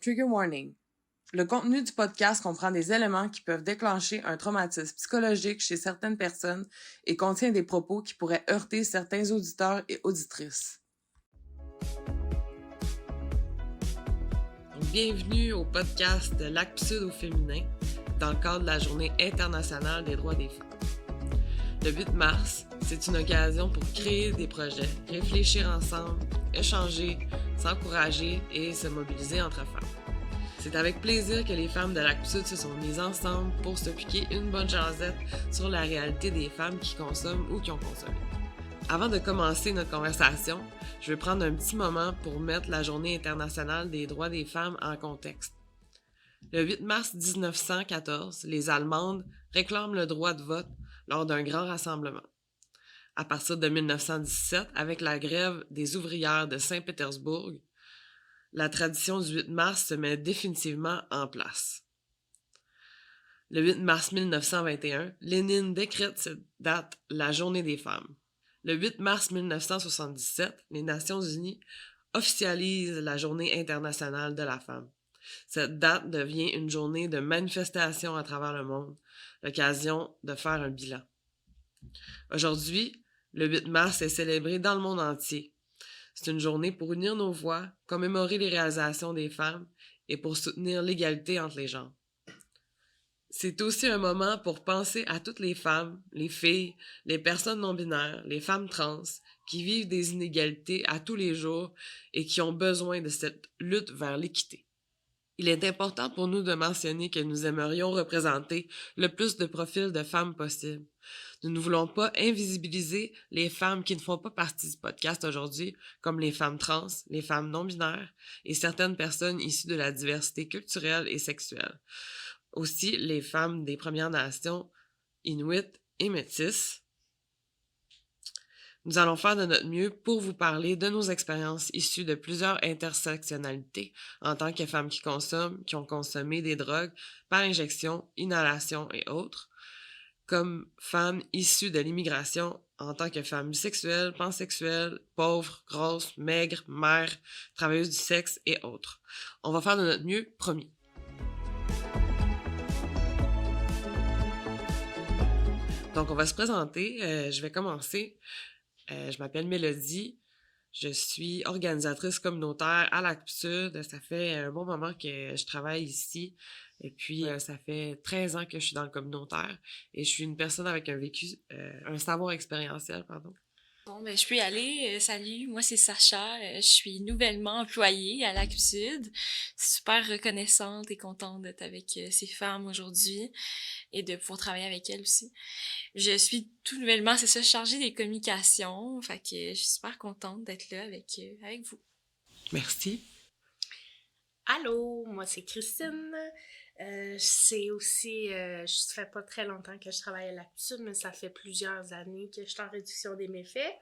Trigger warning. Le contenu du podcast comprend des éléments qui peuvent déclencher un traumatisme psychologique chez certaines personnes et contient des propos qui pourraient heurter certains auditeurs et auditrices. Bienvenue au podcast de l'Acte Sud au féminin dans le cadre de la Journée internationale des droits des femmes. Le 8 mars, c'est une occasion pour créer des projets, réfléchir ensemble, échanger, s'encourager et se mobiliser entre femmes. C'est avec plaisir que les femmes de l'Acte Sud se sont mises ensemble pour se piquer une bonne jasette sur la réalité des femmes qui consomment ou qui ont consommé. Avant de commencer notre conversation, je vais prendre un petit moment pour mettre la Journée internationale des droits des femmes en contexte. Le 8 mars 1914, les Allemandes réclament le droit de vote lors d'un grand rassemblement. À partir de 1917, avec la grève des ouvrières de Saint-Pétersbourg, la tradition du 8 mars se met définitivement en place. Le 8 mars 1921, Lénine décrète cette date la Journée des femmes. Le 8 mars 1977, les Nations unies officialisent la Journée internationale de la femme. Cette date devient une journée de manifestation à travers le monde, l'occasion de faire un bilan. Aujourd'hui, le 8 mars est célébré dans le monde entier. C'est une journée pour unir nos voix, commémorer les réalisations des femmes et pour soutenir l'égalité entre les genres. C'est aussi un moment pour penser à toutes les femmes, les filles, les personnes non-binaires, les femmes trans, qui vivent des inégalités à tous les jours et qui ont besoin de cette lutte vers l'équité. Il est important pour nous de mentionner que nous aimerions représenter le plus de profils de femmes possible. Nous ne voulons pas invisibiliser les femmes qui ne font pas partie du podcast aujourd'hui, comme les femmes trans, les femmes non-binaires et certaines personnes issues de la diversité culturelle et sexuelle. Aussi, les femmes des Premières Nations, Inuit et Métis. Nous allons faire de notre mieux pour vous parler de nos expériences issues de plusieurs intersectionnalités en tant que femmes qui consomment, qui ont consommé des drogues par injection, inhalation et autres, comme femmes issues de l'immigration en tant que femmes bisexuelles, pansexuelles, pauvres, grosses, maigres, mères, travailleuses du sexe et autres. On va faire de notre mieux, promis. Donc, on va se présenter. Je vais commencer. Je m'appelle Mélodie. Je suis organisatrice communautaire à l'Acte Sud. Ça fait un bon moment que je travaille ici. Et puis, ça fait 13 ans que je suis dans le communautaire. Et je suis une personne avec un vécu, un savoir expérientiel, pardon. Bon, ben, je peux y aller. Salut, moi c'est Sacha. Je suis nouvellement employée à l'Acte Sud. Super reconnaissante et contente d'être avec ces femmes aujourd'hui et de pouvoir travailler avec elles aussi. Je suis tout nouvellement, c'est ça, chargée des communications. Fait que je suis super contente d'être là avec vous. Merci. Allô, moi c'est Christine. C'est aussi, ça fait pas très longtemps que je travaille à l'Acte Sud, mais ça fait plusieurs années que je suis en réduction des méfaits.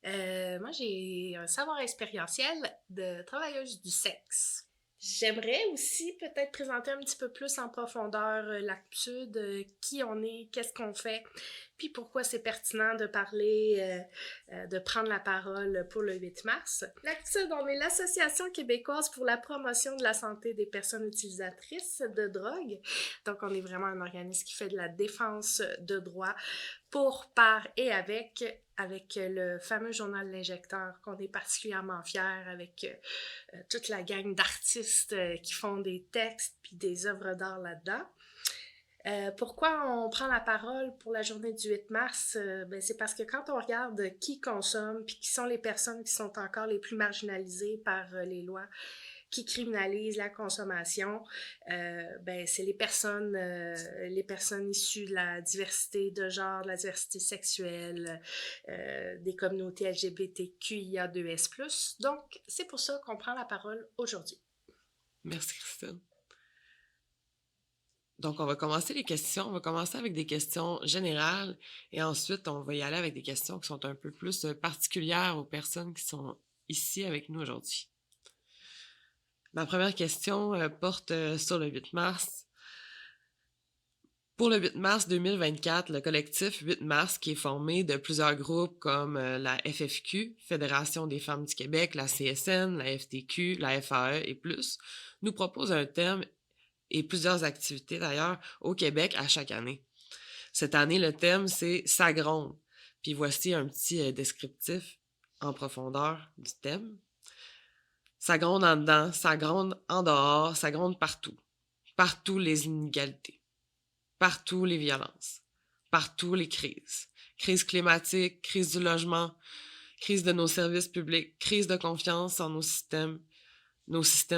Moi, j'ai un savoir expérientiel de travailleuse du sexe. J'aimerais aussi peut-être présenter un petit peu plus en profondeur l'Acte Sud, qui on est, qu'est-ce qu'on fait, puis pourquoi c'est pertinent de parler, de prendre la parole pour le 8 mars. L'Acte Sud, on est l'Association québécoise pour la promotion de la santé des personnes utilisatrices de drogue. Donc, on est vraiment un organisme qui fait de la défense de droits pour, par et avec le fameux journal L'Injecteur, qu'on est particulièrement fiers, avec toute la gang d'artistes qui font des textes puis des œuvres d'art là-dedans. Pourquoi on prend la parole pour la journée du 8 mars? C'est parce que quand on regarde qui consomme puis qui sont les personnes qui sont encore les plus marginalisées par les lois qui criminalisent la consommation, c'est les personnes issues de la diversité de genre, de la diversité sexuelle, des communautés LGBTQIA2S+. Donc, c'est pour ça qu'on prend la parole aujourd'hui. Merci, Christine. Donc, on va commencer les questions. On va commencer avec des questions générales et ensuite, on va y aller avec des questions qui sont un peu plus particulières aux personnes qui sont ici avec nous aujourd'hui. Ma première question porte sur le 8 mars. Pour le 8 mars 2024, le collectif 8 mars, qui est formé de plusieurs groupes comme la FFQ, Fédération des femmes du Québec, la CSN, la FTQ, la FAE et plus, nous propose un thème et plusieurs activités d'ailleurs au Québec à chaque année. Cette année, le thème, c'est « Ça gronde ». Puis voici un petit descriptif en profondeur du thème. Ça gronde en dedans, ça gronde en dehors, ça gronde partout. Partout les inégalités. Partout les violences, partout les crises. Crise climatique, crise du logement, crise de nos services publics, crise de confiance en nos systèmes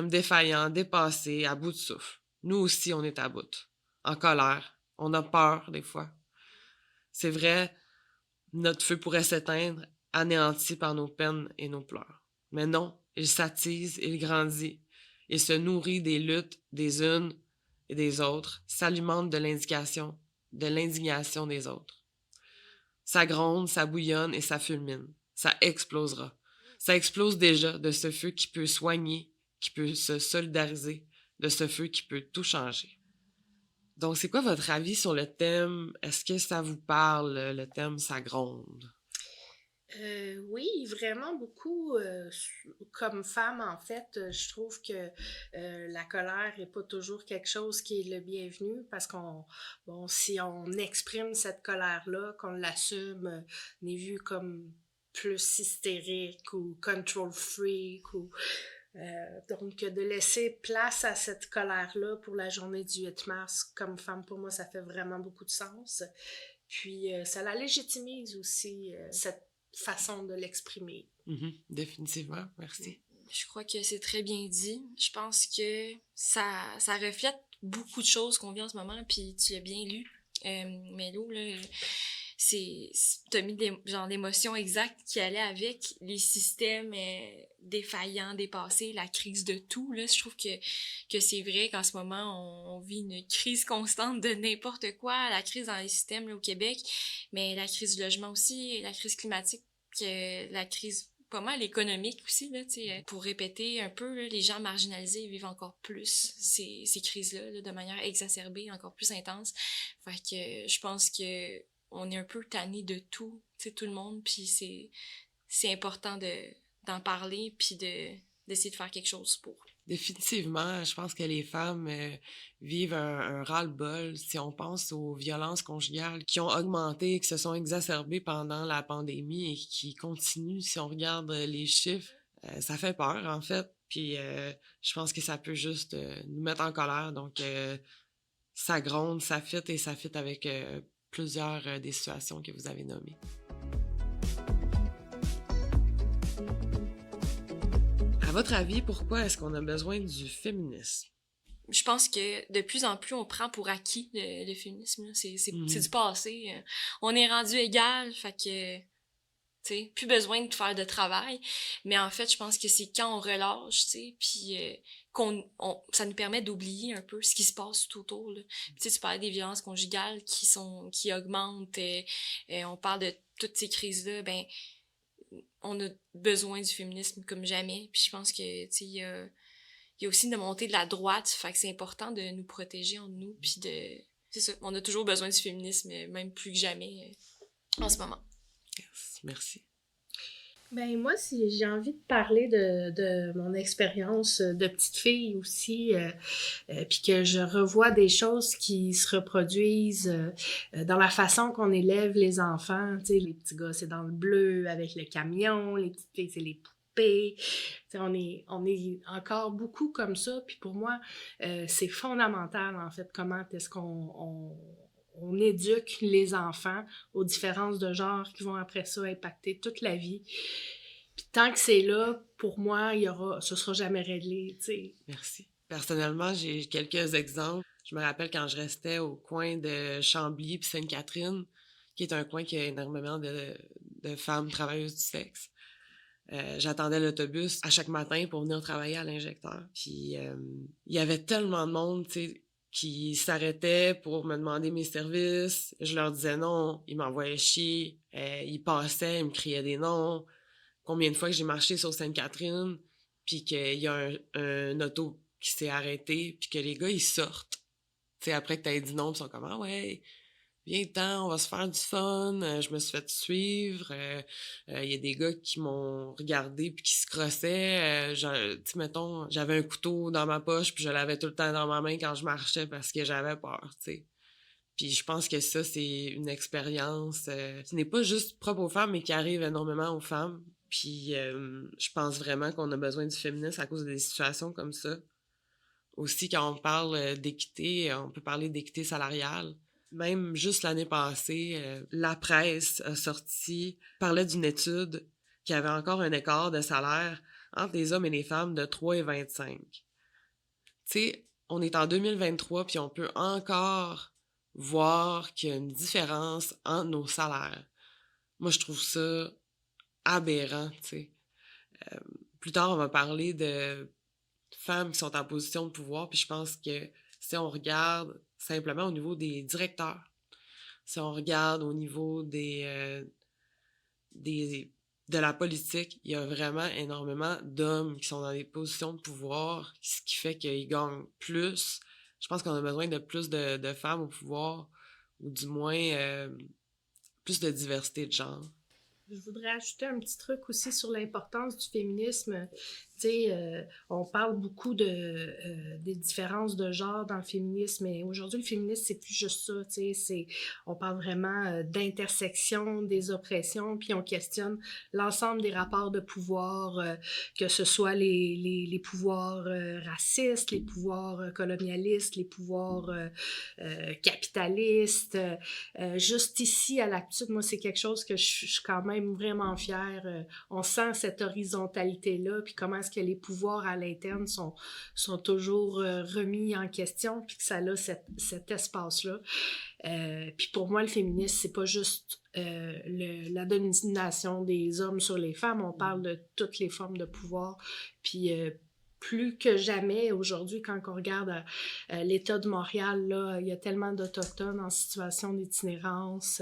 défaillants, dépassés, à bout de souffle. Nous aussi, on est à bout, en colère, on a peur des fois. C'est vrai, notre feu pourrait s'éteindre, anéanti par nos peines et nos pleurs. Mais non, il s'attise, il grandit, il se nourrit des luttes des unes et des autres, s'alimente de l'indignation des autres. Ça gronde, ça bouillonne et ça fulmine. Ça explosera. Ça explose déjà de ce feu qui peut soigner, qui peut se solidariser, de ce feu qui peut tout changer. Donc, c'est quoi votre avis sur le thème? Est-ce que ça vous parle, le thème « Ça gronde » ? Oui, vraiment beaucoup. Comme femme, en fait, je trouve que la colère n'est pas toujours quelque chose qui est le bienvenu parce si on exprime cette colère-là, qu'on l'assume, on est vu comme plus hystérique ou control freak donc de laisser place à cette colère-là pour la journée du 8 mars, comme femme, pour moi, ça fait vraiment beaucoup de sens. Puis ça la légitimise aussi, cette façon de l'exprimer. Définitivement, merci. Je crois que c'est très bien dit. Je pense que ça reflète beaucoup de choses qu'on vit en ce moment, puis tu l'as bien lu. Mélo, là, t'as mis l'émotion exacte qui allait avec les systèmes défaillants, dépassés, la crise de tout. Là, je trouve que c'est vrai qu'en ce moment, on vit une crise constante de n'importe quoi, la crise dans les systèmes là, au Québec, mais la crise du logement aussi, la crise climatique, la crise pas mal économique aussi, là, pour répéter un peu, là, les gens marginalisés vivent encore plus ces crises-là là, de manière exacerbée, encore plus intense. Fait que je pense que on est un peu tanné de tout, tout le monde, puis c'est important d'en parler, puis d'essayer de faire quelque chose pour. Définitivement, je pense que les femmes vivent un ras-le-bol si on pense aux violences conjugales qui ont augmenté, qui se sont exacerbées pendant la pandémie et qui continuent. Si on regarde les chiffres, ça fait peur en fait. Puis je pense que ça peut juste nous mettre en colère. Donc ça gronde, ça fit et ça fit avec plusieurs des situations que vous avez nommées. À votre avis, pourquoi est-ce qu'on a besoin du féminisme? Je pense que de plus en plus, on prend pour acquis le féminisme. Là. C'est du passé. On est rendu égal, fait que, tu sais, plus besoin de faire de travail. Mais en fait, je pense que c'est quand on relâche, tu sais, puis ça nous permet d'oublier un peu ce qui se passe tout autour. Tu sais, tu parlais des violences conjugales qui augmentent. On parle de toutes ces crises-là. Ben, on a besoin du féminisme comme jamais. Puis je pense que, tu sais, il y a aussi une montée de la droite, fait que c'est important de nous protéger entre nous, puis c'est ça, on a toujours besoin du féminisme, même plus que jamais en ce moment. Yes, merci. Ben moi, si j'ai envie de parler de mon expérience de petite fille aussi, puis que je revois des choses qui se reproduisent dans la façon qu'on élève les enfants. Tu sais, les petits gars, c'est dans le bleu avec le camion, les petites filles, c'est les poupées. Tu sais, on est encore beaucoup comme ça. Puis pour moi, c'est fondamental, en fait, comment est-ce qu'on éduque les enfants aux différences de genre qui vont après ça impacter toute la vie. Puis tant que c'est là, pour moi, ce sera jamais réglé, tu sais. Merci. Personnellement, j'ai quelques exemples. Je me rappelle quand je restais au coin de Chambly puis Sainte-Catherine, qui est un coin qui a énormément de femmes travailleuses du sexe. J'attendais l'autobus à chaque matin pour venir travailler à l'injecteur. Puis il y avait tellement de monde, tu sais, qui s'arrêtaient pour me demander mes services. Je leur disais non, ils m'envoyaient chier. Ils passaient, ils me criaient des noms. Combien de fois que j'ai marché sur Sainte-Catherine, puis qu'il y a un auto qui s'est arrêté, puis que les gars, ils sortent. sais, après que t'aies dit non, ils sont comme « Ah ouais, viens-t'en, on va se faire du fun. Je me suis fait suivre. Il y a des gars qui m'ont regardé puis qui se crossaient. Tu sais, mettons, j'avais un couteau dans ma poche puis je l'avais tout le temps dans ma main quand je marchais parce que j'avais peur, tu sais. Puis je pense que ça, c'est une expérience qui n'est pas juste propre aux femmes, mais qui arrive énormément aux femmes. Puis je pense vraiment qu'on a besoin du féminisme à cause des situations comme ça. Aussi, quand on parle d'équité, on peut parler d'équité salariale. Même juste l'année passée, la presse a sorti, parlait d'une étude qui avait encore un écart de salaire entre les hommes et les femmes de 3,25. Tu sais, on est en 2023 puis on peut encore voir qu'il y a une différence entre nos salaires. Moi, je trouve ça aberrant, tu sais. Plus tard, on va parler de femmes qui sont en position de pouvoir, puis je pense que si on regarde simplement au niveau des directeurs, si on regarde au niveau de la politique, il y a vraiment énormément d'hommes qui sont dans des positions de pouvoir, ce qui fait qu'ils gagnent plus. Je pense qu'on a besoin de plus de femmes au pouvoir, ou du moins plus de diversité de genre. Je voudrais ajouter un petit truc aussi sur l'importance du féminisme. Tu sais, on parle beaucoup des différences de genre dans le féminisme, mais aujourd'hui, le féminisme, c'est plus juste ça. Tu sais, on parle vraiment d'intersection, des oppressions, puis on questionne l'ensemble des rapports de pouvoir, que ce soit les pouvoirs racistes, les pouvoirs colonialistes, les pouvoirs capitalistes. Juste ici, à l'Actude, moi, c'est quelque chose que je suis quand même vraiment fière. On sent cette horizontalité-là, puis comment est-ce que les pouvoirs à l'interne sont toujours remis en question, puis que ça a cet espace-là. Puis pour moi, le féminisme, c'est pas juste la domination des hommes sur les femmes, on parle de toutes les formes de pouvoir, puis plus que jamais aujourd'hui, quand on regarde l'État de Montréal, là, il y a tellement d'Autochtones en situation d'itinérance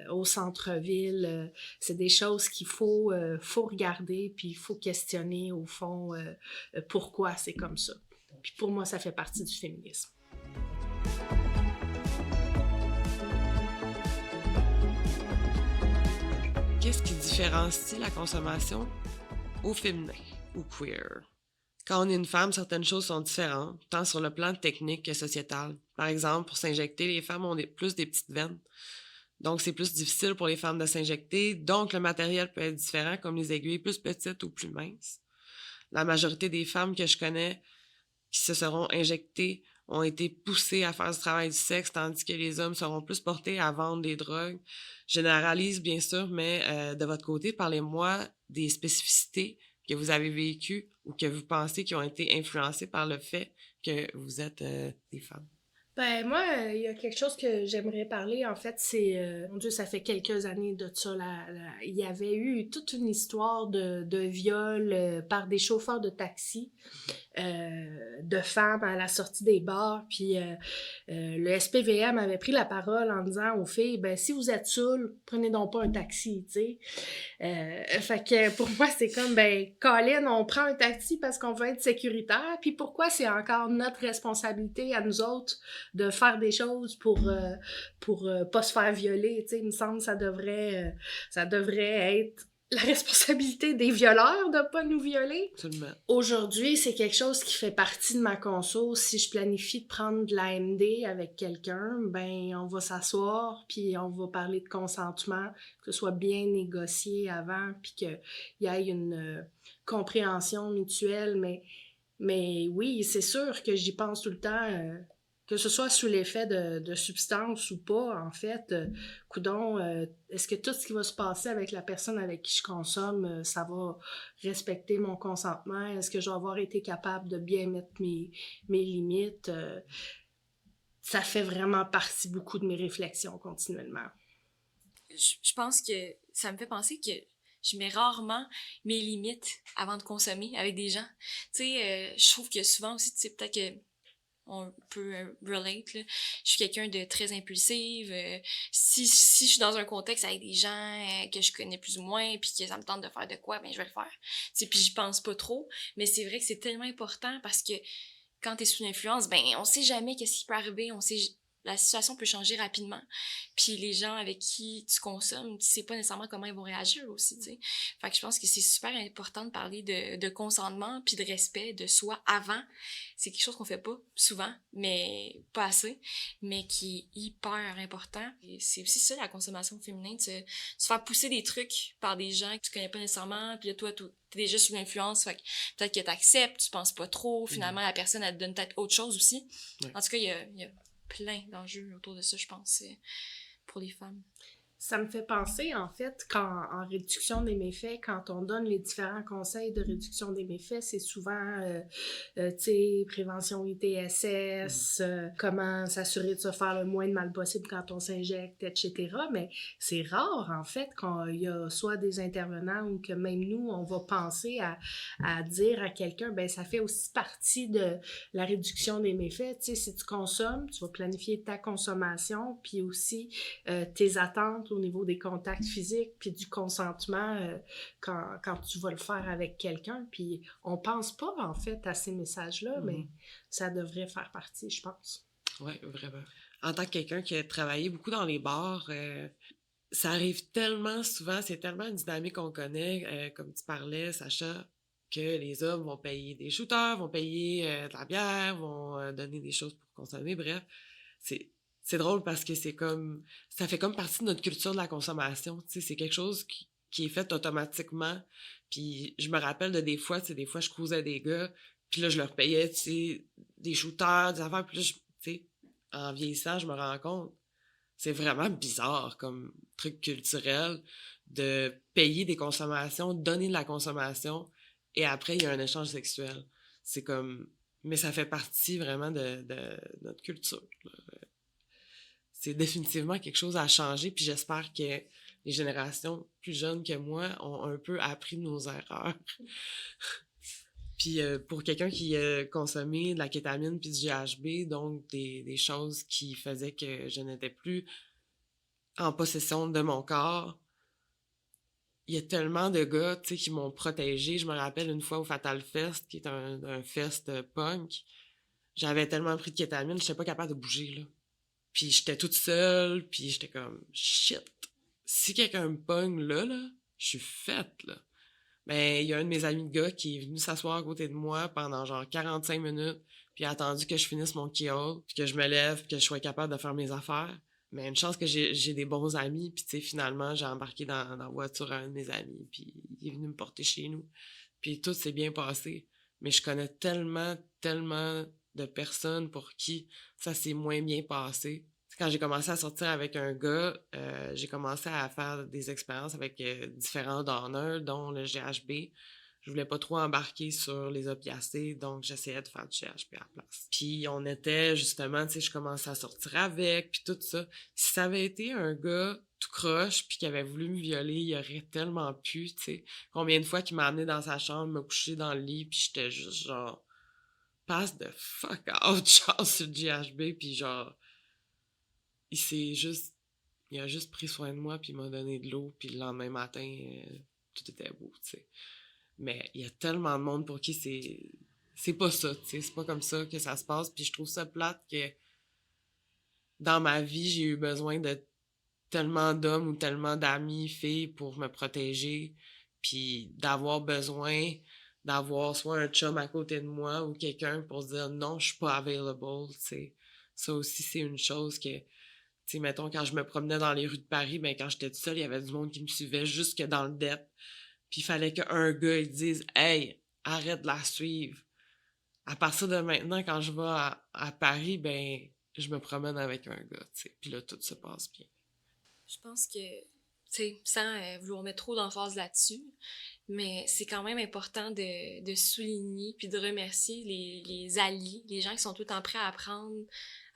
au centre-ville. C'est des choses qu'il faut regarder, puis il faut questionner au fond pourquoi c'est comme ça. Puis pour moi, ça fait partie du féminisme. Qu'est-ce qui différencie la consommation au féminin ou queer? Quand on est une femme, certaines choses sont différentes, tant sur le plan technique que sociétal. Par exemple, pour s'injecter, les femmes ont plus des petites veines. Donc, c'est plus difficile pour les femmes de s'injecter. Donc, le matériel peut être différent, comme les aiguilles plus petites ou plus minces. La majorité des femmes que je connais qui se seront injectées ont été poussées à faire du travail du sexe, tandis que les hommes seront plus portés à vendre des drogues. Je généralise, bien sûr, mais de votre côté, parlez-moi des spécificités que vous avez vécues ou que vous pensez qui ont été influencées par le fait que vous êtes des femmes. Ben moi, il y a quelque chose que j'aimerais parler, en fait, c'est, mon Dieu, ça fait quelques années de ça, il y avait eu toute une histoire de viol par des chauffeurs de taxi, de femmes à la sortie des bars, puis le SPVM avait pris la parole en disant aux filles, ben si vous êtes saoules, prenez donc pas un taxi, tu sais. Fait que pour moi, c'est comme, ben, Colin, on prend un taxi parce qu'on veut être sécuritaire, puis pourquoi c'est encore notre responsabilité à nous autres de faire des choses pour pas se faire violer, tu sais, il me semble que ça devrait être la responsabilité des violeurs de pas nous violer. Absolument. Aujourd'hui, c'est quelque chose qui fait partie de ma conso. Si je planifie de prendre de la MD avec quelqu'un, ben on va s'asseoir puis on va parler de consentement, que ce soit bien négocié avant puis qu'il y ait une compréhension mutuelle. Mais oui, c'est sûr que j'y pense tout le temps. Que ce soit sous l'effet de substances ou pas, en fait, coudonc, est-ce que tout ce qui va se passer avec la personne avec qui je consomme, ça va respecter mon consentement? Est-ce que je vais avoir été capable de bien mettre mes limites? Ça fait vraiment partie beaucoup de mes réflexions continuellement. Je pense que ça me fait penser que je mets rarement mes limites avant de consommer avec des gens. Tu sais, je trouve que souvent aussi, tu sais, peut-être que on peut relate, là. Je suis quelqu'un de très impulsive. Si je suis dans un contexte avec des gens que je connais plus ou moins puis que ça me tente de faire de quoi, ben je vais le faire. Tu sais, puis j'y pense pas trop, mais c'est vrai que c'est tellement important parce que quand t'es sous l'influence, ben on sait jamais qu'est-ce qui peut arriver, la situation peut changer rapidement. Puis les gens avec qui tu consommes, tu sais pas nécessairement comment ils vont réagir aussi, tu sais. Fait que je pense que c'est super important de parler de consentement puis de respect de soi avant. C'est quelque chose qu'on fait pas souvent, mais pas assez, mais qui est hyper important. Et c'est aussi ça, la consommation féminine, se faire pousser des trucs par des gens que tu connais pas nécessairement, puis là, toi, t'es déjà sous l'influence, fait que peut-être que t'acceptes, tu penses pas trop, finalement, la personne, elle te donne peut-être autre chose aussi. Ouais. En tout cas, il y a plein d'enjeux autour de ça, je pense, pour les femmes. Ça me fait penser, en fait, en réduction des méfaits, quand on donne les différents conseils de réduction des méfaits, c'est souvent, tu sais, prévention ITSS, comment s'assurer de se faire le moins de mal possible quand on s'injecte, etc. Mais c'est rare, en fait, qu'il y a soit des intervenants ou que même nous, on va penser à dire à quelqu'un, ben ça fait aussi partie de la réduction des méfaits. Tu sais, si tu consommes, tu vas planifier ta consommation, puis aussi tes attentes au niveau des contacts physiques puis du consentement quand tu vas le faire avec quelqu'un. Puis on pense pas, en fait, à ces messages-là, mais ça devrait faire partie, je pense. Oui, vraiment. En tant que quelqu'un qui a travaillé beaucoup dans les bars, ça arrive tellement souvent, c'est tellement une dynamique qu'on connaît, comme tu parlais, Sacha, que les hommes vont payer des shooters, vont payer de la bière, vont donner des choses pour consommer, bref. C'est drôle parce que ça fait comme partie de notre culture de la consommation, tu sais, c'est quelque chose qui est fait automatiquement. Puis je me rappelle de des fois je cruisais des gars, puis là je leur payais, tu sais, des shooters, des affaires, puis là, tu sais, en vieillissant, je me rends compte, c'est vraiment bizarre comme truc culturel de payer des consommations, donner de la consommation, et après il y a un échange sexuel. C'est comme, mais ça fait partie vraiment de notre culture, là. C'est définitivement quelque chose à changer, puis j'espère que les générations plus jeunes que moi ont un peu appris de nos erreurs. Puis pour quelqu'un qui a consommé de la kétamine puis du GHB, donc des choses qui faisaient que je n'étais plus en possession de mon corps, il y a tellement de gars, tu sais, qui m'ont protégée. Je me rappelle une fois au Fatal Fest, qui est un fest punk, j'avais tellement pris de kétamine, je n'étais pas capable de bouger, là. Puis j'étais toute seule, puis j'étais comme « Shit! Si quelqu'un me pogne là, je suis faite, là. » Mais il y a un de mes amis de gars qui est venu s'asseoir à côté de moi pendant genre 45 minutes, puis il a attendu que je finisse mon keyhole, puis que je me lève, puis que je sois capable de faire mes affaires. Mais une chance que j'ai des bons amis, puis tu sais, finalement, j'ai embarqué dans la voiture à un de mes amis, puis il est venu me porter chez nous. Puis tout s'est bien passé. Mais je connais tellement de personnes pour qui ça s'est moins bien passé. Quand j'ai commencé à sortir avec un gars, j'ai commencé à faire des expériences avec différents donneurs, dont le GHB. Je voulais pas trop embarquer sur les opiacés, donc j'essayais de faire du GHB à la place. Puis on était justement, tu sais, je commençais à sortir avec, puis tout ça. Si ça avait été un gars tout croche, puis qui avait voulu me violer, il aurait tellement pu, tu sais. Combien de fois qu'il m'a amené dans sa chambre, me coucher dans le lit, puis j'étais juste genre, passe de fuck out, genre sur le GHB, puis genre, il a juste pris soin de moi, puis il m'a donné de l'eau, puis le lendemain matin, tout était beau, tu sais. Mais il y a tellement de monde pour qui c'est pas ça, tu sais, c'est pas comme ça que ça se passe, puis je trouve ça plate que dans ma vie, j'ai eu besoin de tellement d'hommes ou tellement d'amis, filles pour me protéger, puis d'avoir besoin d'avoir soit un chum à côté de moi ou quelqu'un pour se dire non, je suis pas available, tu sais. Ça aussi, c'est une chose que, tu sais, mettons, quand je me promenais dans les rues de Paris, ben quand j'étais toute seule, il y avait du monde qui me suivait jusque dans le dep. Puis il fallait qu'un gars, il dise « Hey, arrête de la suivre. » À partir de maintenant, quand je vais à Paris, ben je me promène avec un gars, tu sais. Puis là, tout se passe bien. Je pense que, tu sais, sans vouloir mettre trop d'emphase là-dessus, mais c'est quand même important de souligner puis de remercier les alliés, les gens qui sont tout le temps prêts à apprendre,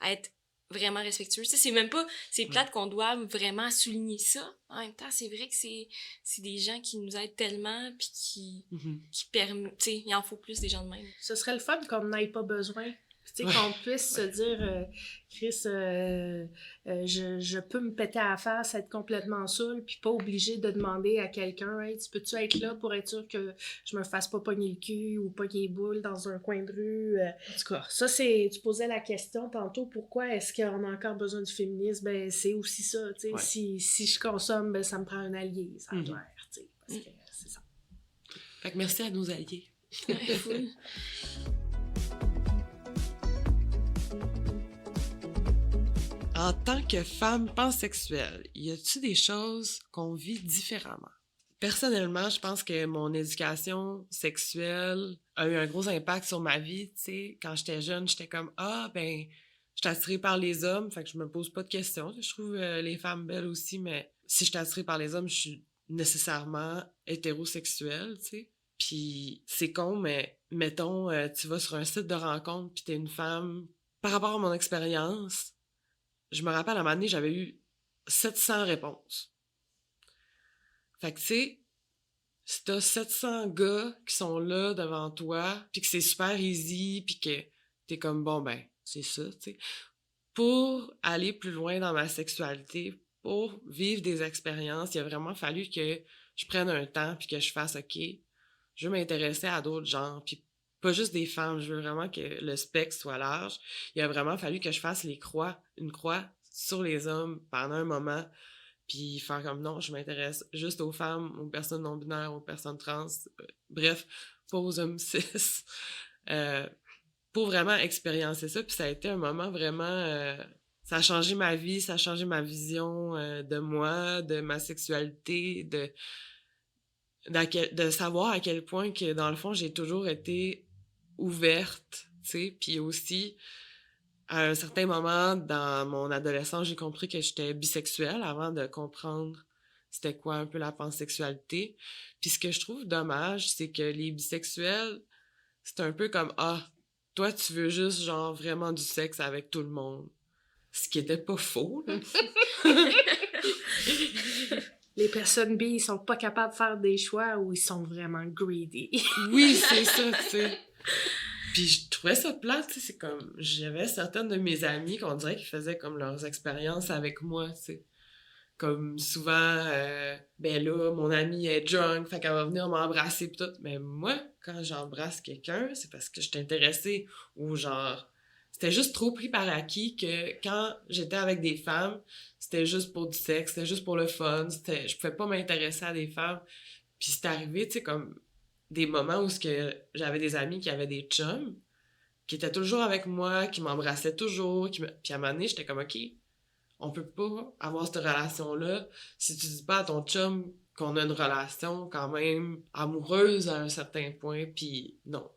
à être vraiment respectueux. Tu sais, c'est même pas, c'est plate qu'on doit vraiment souligner ça. En même temps, c'est vrai que c'est des gens qui nous aident tellement puis qui permettent, tu sais, il en faut plus des gens de même. Ce serait le fun qu'on n'ait pas besoin Tu sais, qu'on puisse se dire, Chris, je peux me péter à la face, être complètement saoul, puis pas obligé de demander à quelqu'un, hey, tu peux-tu être là pour être sûr que je me fasse pas pogner le cul ou pogner les boules dans un coin de rue. En tout cas, ça, tu posais la question tantôt, pourquoi est-ce qu'on a encore besoin du féminisme? Ben, c'est aussi ça, tu sais. Ouais. Si je consomme, ben, ça me prend un allié, ça a l'air, tu sais, parce que c'est ça. Fait que merci à nos alliés. Cool. En tant que femme pansexuelle, y a-t-il des choses qu'on vit différemment? Personnellement, je pense que mon éducation sexuelle a eu un gros impact sur ma vie. Tu sais, quand j'étais jeune, j'étais comme « Ah, ben, je suis attirée par les hommes, fait que je me pose pas de questions. Je trouve les femmes belles aussi, mais si je suis attirée par les hommes, je suis nécessairement hétérosexuelle, tu sais. Puis c'est con, mais mettons, tu vas sur un site de rencontre puis t'es une femme. Par rapport à mon expérience, je me rappelle, à un moment donné, j'avais eu 700 réponses. Fait que, tu sais, si t'as 700 gars qui sont là devant toi, puis que c'est super easy, puis que t'es comme, bon, ben, c'est ça, tu sais. Pour aller plus loin dans ma sexualité, pour vivre des expériences, il a vraiment fallu que je prenne un temps, puis que je fasse, OK, je veux m'intéresser à d'autres genres, puis pas juste des femmes, je veux vraiment que le spectre soit large. Il a vraiment fallu que je fasse une croix sur les hommes pendant un moment, puis faire comme non, je m'intéresse juste aux femmes, aux personnes non-binaires, aux personnes trans, bref, pas aux hommes cis, pour vraiment expériencer ça. Puis ça a été un moment vraiment... ça a changé ma vie, ça a changé ma vision de moi, de ma sexualité, de savoir à quel point que, dans le fond, j'ai toujours été ouverte, tu sais, puis aussi... À un certain moment dans mon adolescence, j'ai compris que j'étais bisexuelle avant de comprendre c'était quoi un peu la pansexualité. Puis ce que je trouve dommage, c'est que les bisexuels, c'est un peu comme « Ah, toi, tu veux juste genre vraiment du sexe avec tout le monde. » Ce qui était pas faux, là. Les personnes bi, ils sont pas capables de faire des choix ou ils sont vraiment greedy. Oui, c'est ça, tu sais. Puis je trouvais ça plate, tu sais, c'est comme... J'avais certaines de mes amies qu'on dirait qu'ils faisaient comme leurs expériences avec moi, tu sais. Comme souvent, ben là, mon amie est drunk, fait qu'elle va venir m'embrasser pis tout. Mais moi, quand j'embrasse quelqu'un, c'est parce que je suis intéressée ou genre... C'était juste trop pris par acquis que quand j'étais avec des femmes, c'était juste pour du sexe, c'était juste pour le fun, je pouvais pas m'intéresser à des femmes. Puis c'est arrivé, tu sais, comme... des moments où j'avais des amis qui avaient des chums, qui étaient toujours avec moi, qui m'embrassaient toujours, puis à un moment donné, j'étais comme, OK, on peut pas avoir cette relation-là si tu dis pas à ton chum qu'on a une relation quand même amoureuse à un certain point, puis non.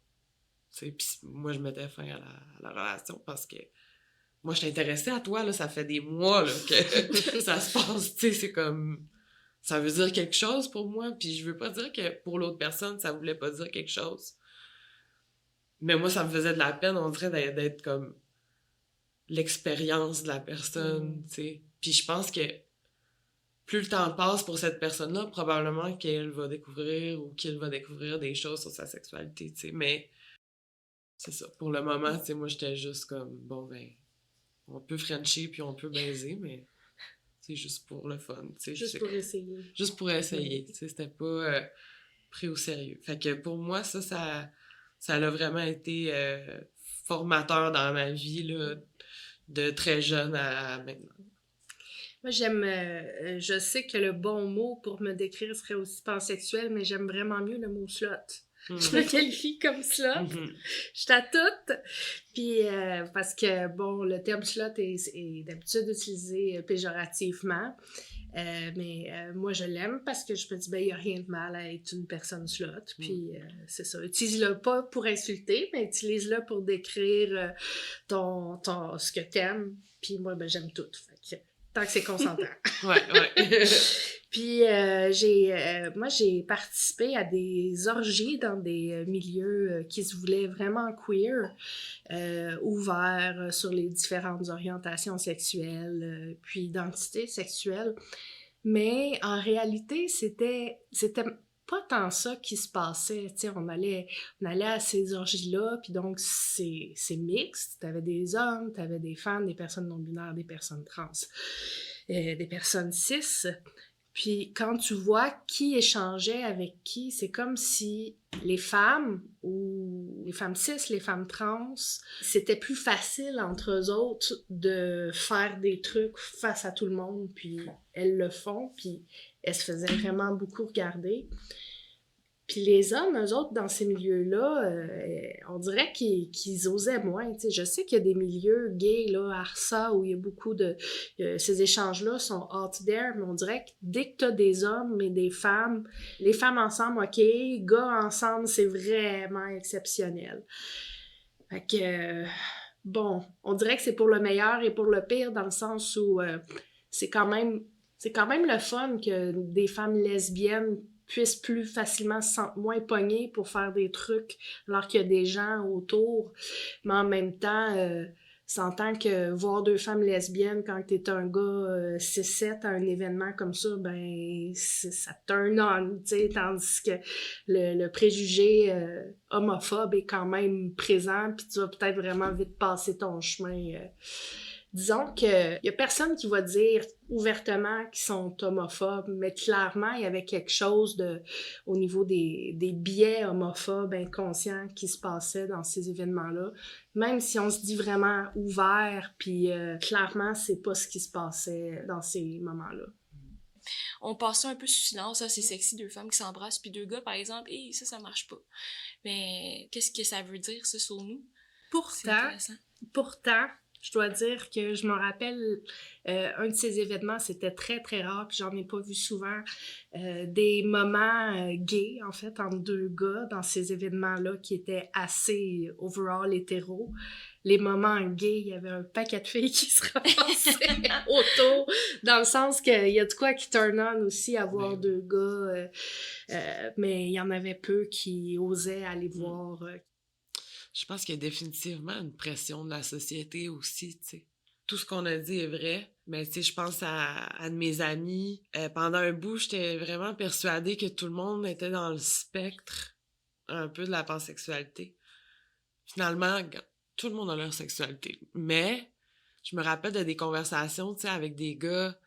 Puis moi, je mettais fin à la relation parce que moi, je t'intéressais à toi, là, ça fait des mois là, que ça se passe, tu sais, c'est comme... Ça veut dire quelque chose pour moi, puis je veux pas dire que pour l'autre personne, ça voulait pas dire quelque chose. Mais moi, ça me faisait de la peine, on dirait, d'être comme l'expérience de la personne, tu sais. Puis je pense que plus le temps passe pour cette personne-là, probablement qu'elle va découvrir ou qu'il va découvrir des choses sur sa sexualité, tu sais. Mais c'est ça. Pour le moment, tu sais, moi, j'étais juste comme, bon, ben, on peut frencher puis on peut baiser, mais... C'est juste pour le fun, tu sais. Juste pour essayer. Juste pour essayer, tu sais, c'était pas pris au sérieux. Fait que pour moi, ça a vraiment été formateur dans ma vie, là, de très jeune à maintenant. Moi, je sais que le bon mot pour me décrire serait aussi pansexuel, mais j'aime vraiment mieux le mot slot. Je me qualifie comme slot. Je suis à toute. Puis, parce que, bon, le terme slot est d'habitude utilisé péjorativement. Mais moi, je l'aime parce que je me dis, ben, il n'y a rien de mal à être une personne slot. Puis, c'est ça. Utilise-le pas pour insulter, mais utilise-le pour décrire ce que t'aimes. Puis, moi, ben, j'aime tout. Fait que, tant que c'est consentant. Ouais. Puis moi, j'ai participé à des orgies dans des milieux qui se voulaient vraiment queer, ouverts sur les différentes orientations sexuelles, puis identités sexuelles. Mais en réalité, c'était pas tant ça qui se passait. Tu sais, on allait à ces orgies-là, puis donc c'est mixte. T'avais des hommes, t'avais des femmes, des personnes non-binaires, des personnes trans, des personnes cis. Puis quand tu vois qui échangeait avec qui, c'est comme si les femmes ou les femmes cis, les femmes trans, c'était plus facile entre eux autres de faire des trucs face à tout le monde, puis elles le font, puis elles se faisaient vraiment beaucoup regarder. Puis les hommes, eux autres, dans ces milieux-là, on dirait qu'ils osaient moins. Tu sais, je sais qu'il y a des milieux gays, là, Arsa, où il y a beaucoup de... ces échanges-là sont out there, mais on dirait que dès que t'as des hommes et des femmes, les femmes ensemble, OK, gars ensemble, c'est vraiment exceptionnel. Fait que... bon, on dirait que c'est pour le meilleur et pour le pire, dans le sens où c'est quand même le fun que des femmes lesbiennes puissent plus facilement se sentir moins pognées pour faire des trucs alors qu'il y a des gens autour. Mais en même temps, s'entend que voir deux femmes lesbiennes quand t'es un gars 6-7 à un événement comme ça, ben ça te turn on, tu sais, tandis que le préjugé homophobe est quand même présent, puis tu vas peut-être vraiment vite passer ton chemin. Disons qu'il y a personne qui va dire ouvertement qu'ils sont homophobes, mais clairement, il y avait quelque chose au niveau des biais homophobes inconscients qui se passaient dans ces événements-là. Même si on se dit vraiment ouvert, puis clairement, c'est pas ce qui se passait dans ces moments-là. On passait un peu sous silence, ça c'est sexy, deux femmes qui s'embrassent, puis deux gars, par exemple, et ça marche pas. Mais qu'est-ce que ça veut dire, ça, sur nous? Pourtant, je dois dire que je me rappelle, un de ces événements, c'était très, très rare, puis j'en ai pas vu souvent, des moments gays, en fait, entre deux gars dans ces événements-là qui étaient assez overall hétéro. Les moments gays, il y avait un paquet de filles qui se ramassaient autour, dans le sens qu'il y a de quoi qui turn on aussi à voir deux gars, mais il y en avait peu qui osaient aller voir... Je pense qu'il y a définitivement une pression de la société aussi, tu sais. Tout ce qu'on a dit est vrai, mais tu sais, je pense à de mes amis. Pendant un bout, j'étais vraiment persuadée que tout le monde était dans le spectre un peu de la pansexualité. Finalement, tout le monde a leur sexualité. Mais je me rappelle de des conversations, tu sais, avec des gars,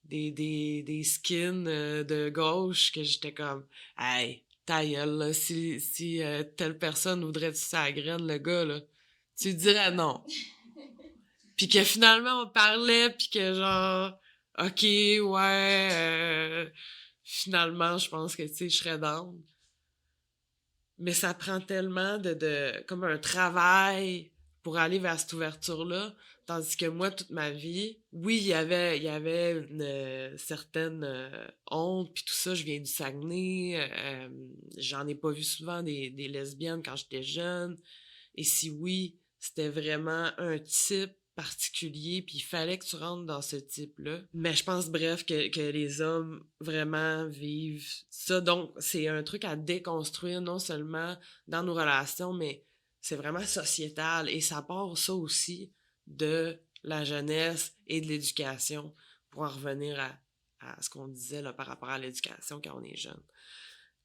des skins de gauche, que j'étais comme « Hey! » Ta gueule, là, si telle personne voudrait sucer à la graine, le gars, là, tu dirais non. Puis que finalement, on parlait, puis que genre, OK, ouais, finalement, je pense que, tu sais, je serais down. Mais ça prend tellement comme un travail pour aller vers cette ouverture-là. Tandis que moi, toute ma vie, oui, il y avait une certaine honte, puis tout ça, je viens du Saguenay, j'en ai pas vu souvent des lesbiennes quand j'étais jeune, et si oui, c'était vraiment un type particulier, puis il fallait que tu rentres dans ce type-là. Mais je pense, bref, que les hommes vraiment vivent ça, donc c'est un truc à déconstruire, non seulement dans nos relations, mais c'est vraiment sociétal, et ça part ça aussi de la jeunesse et de l'éducation, pour en revenir à ce qu'on disait là, par rapport à l'éducation quand on est jeune.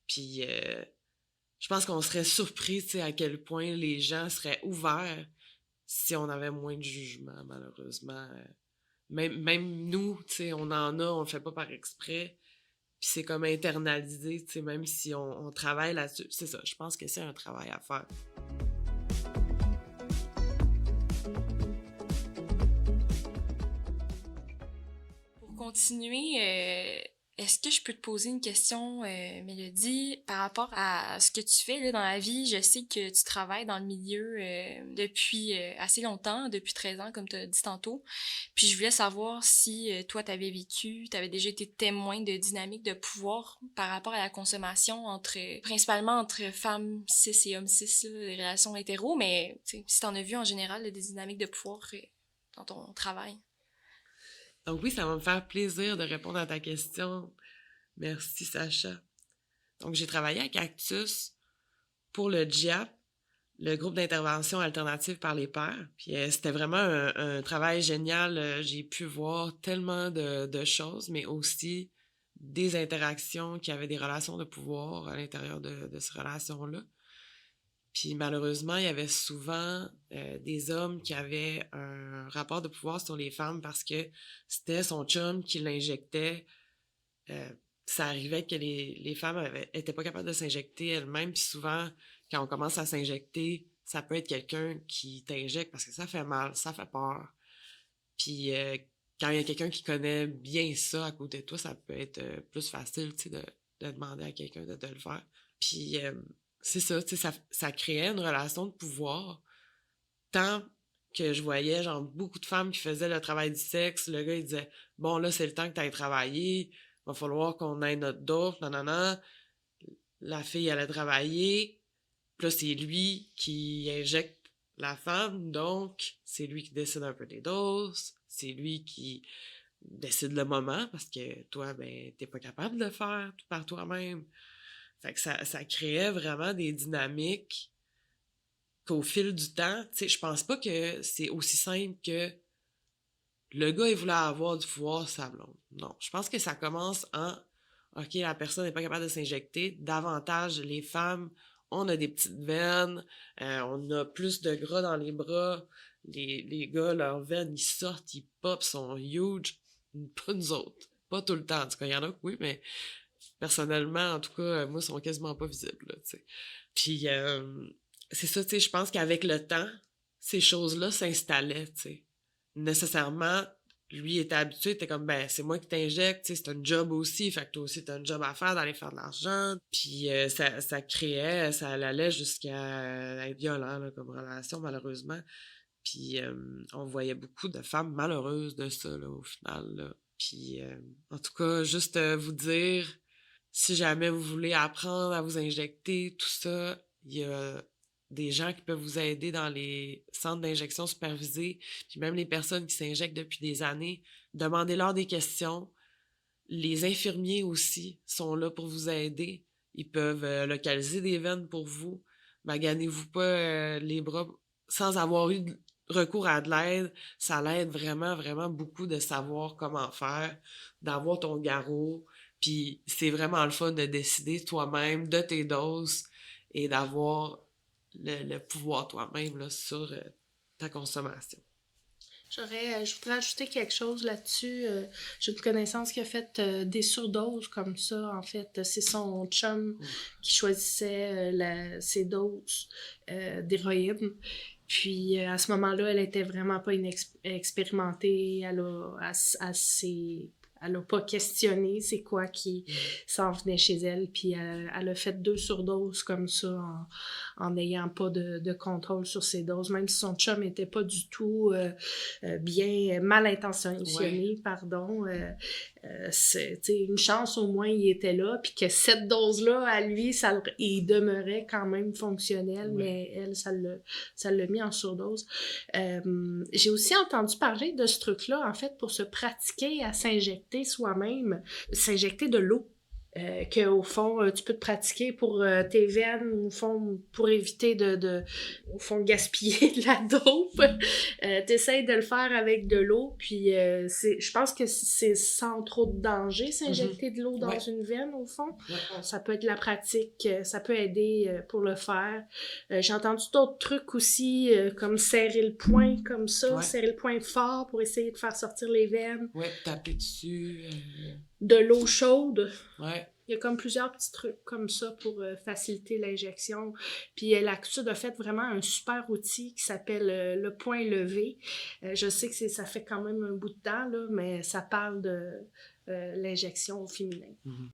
Puis je pense qu'on serait surpris, tu sais, à quel point les gens seraient ouverts si on avait moins de jugement, malheureusement. Même nous, tu sais, on en a, on le fait pas par exprès, puis c'est comme internalisé, tu sais, même si on travaille là-dessus. C'est ça, je pense que c'est un travail à faire. Continuer, est-ce que je peux te poser une question, Mélodie, par rapport à ce que tu fais là, dans la vie? Je sais que tu travailles dans le milieu depuis assez longtemps, depuis 13 ans, comme tu as dit tantôt. Puis je voulais savoir si toi, tu avais déjà été témoin de dynamiques de pouvoir par rapport à la consommation principalement entre femmes cis et hommes cis, là, les relations hétéros, mais si tu en as vu en général là, des dynamiques de pouvoir dans ton travail. Donc oui, ça va me faire plaisir de répondre à ta question. Merci, Sacha. Donc, j'ai travaillé à Cactus pour le GIAP, le groupe d'intervention alternative par les pairs. Puis c'était vraiment un travail génial. J'ai pu voir tellement de choses, mais aussi des interactions, qui avaient des relations de pouvoir à l'intérieur de ces relations-là. Puis malheureusement, il y avait souvent des hommes qui avaient un rapport de pouvoir sur les femmes parce que c'était son chum qui l'injectait. Ça arrivait que les femmes étaient pas capables de s'injecter elles-mêmes. Puis souvent, quand on commence à s'injecter, ça peut être quelqu'un qui t'injecte parce que ça fait mal, ça fait peur. Puis quand il y a quelqu'un qui connaît bien ça à côté de toi, ça peut être plus facile, tu sais, de demander à quelqu'un de te le faire. Puis c'est ça, tu sais, ça créait une relation de pouvoir. Tant que je voyais, genre, beaucoup de femmes qui faisaient le travail du sexe, le gars, il disait « Bon, là, c'est le temps que tu ailles travailler, va falloir qu'on ait notre dose, nanana. » La fille allait travailler, puis là, c'est lui qui injecte la femme, donc c'est lui qui décide un peu des doses, c'est lui qui décide le moment, parce que toi, ben, t'es pas capable de le faire tout par toi-même. Fait que ça créait vraiment des dynamiques qu'au fil du temps, tu sais, je pense pas que c'est aussi simple que le gars, il voulait avoir du pouvoir sur sa blonde. Non, je pense que ça commence en OK, la personne n'est pas capable de s'injecter. Davantage, les femmes, on a des petites veines, on a plus de gras dans les bras. Les gars, leurs veines, ils sortent, ils pop, sont huge. Pas nous autres. Pas tout le temps. En tout cas, il y en a que oui, mais personnellement, en tout cas, moi, ils sont quasiment pas visibles, là, tu sais. Puis, c'est ça, tu sais, je pense qu'avec le temps, ces choses-là s'installaient, tu sais. Nécessairement, lui était habitué, était comme, ben, c'est moi qui t'injecte, tu sais, c'est un job aussi, fait que toi aussi, t'as un job à faire, d'aller faire de l'argent. Puis ça créait, ça allait jusqu'à être violent, là, comme relation, malheureusement. Puis on voyait beaucoup de femmes malheureuses de ça, là, au final, là. Puis, en tout cas, juste vous dire, si jamais vous voulez apprendre à vous injecter, tout ça, il y a des gens qui peuvent vous aider dans les centres d'injection supervisés, puis même les personnes qui s'injectent depuis des années, demandez-leur des questions. Les infirmiers aussi sont là pour vous aider. Ils peuvent localiser des veines pour vous. Maganez-vous pas les bras sans avoir eu recours à de l'aide. Ça l'aide vraiment, vraiment beaucoup de savoir comment faire, d'avoir ton garrot. Puis c'est vraiment le fun de décider toi-même de tes doses et d'avoir le pouvoir toi-même là, sur ta consommation. Je voudrais ajouter quelque chose là-dessus. J'ai une connaissance qui a fait des surdoses comme ça. En fait, c'est son chum qui choisissait ses doses d'héroïne. Puis à ce moment-là, elle était vraiment pas expérimentée. Elle a pas questionné c'est quoi qui s'en venait chez elle. Puis elle a fait 2 surdoses comme ça en n'ayant pas de contrôle sur ses doses. Même si son chum était pas du tout mal intentionné, pardon. C'est une chance au moins il était là. Puis que cette dose-là, à lui, il demeurait quand même fonctionnel. Mais elle, ça l'a mis en surdose. J'ai aussi entendu parler de ce truc-là, en fait, pour se pratiquer à s'injecter soi-même, s'injecter de l'eau. Qu'au fond, tu peux te pratiquer pour tes veines, au fond, pour éviter au fond, gaspiller de la dope. T'essayes de le faire avec de l'eau, puis je pense que c'est sans trop de danger, s'injecter de l'eau dans une veine, au fond. Ça peut être la pratique, ça peut aider pour le faire. J'ai entendu d'autres trucs aussi, comme serrer le poing comme ça, serrer le poing fort pour essayer de faire sortir les veines. Taper dessus. De l'eau chaude. Il y a comme plusieurs petits trucs comme ça pour faciliter l'injection. Puis l'Actud a fait vraiment un super outil qui s'appelle le point levé. Je sais que ça fait quand même un bout de temps, là, mais ça parle de l'injection au féminin. Mm-hmm.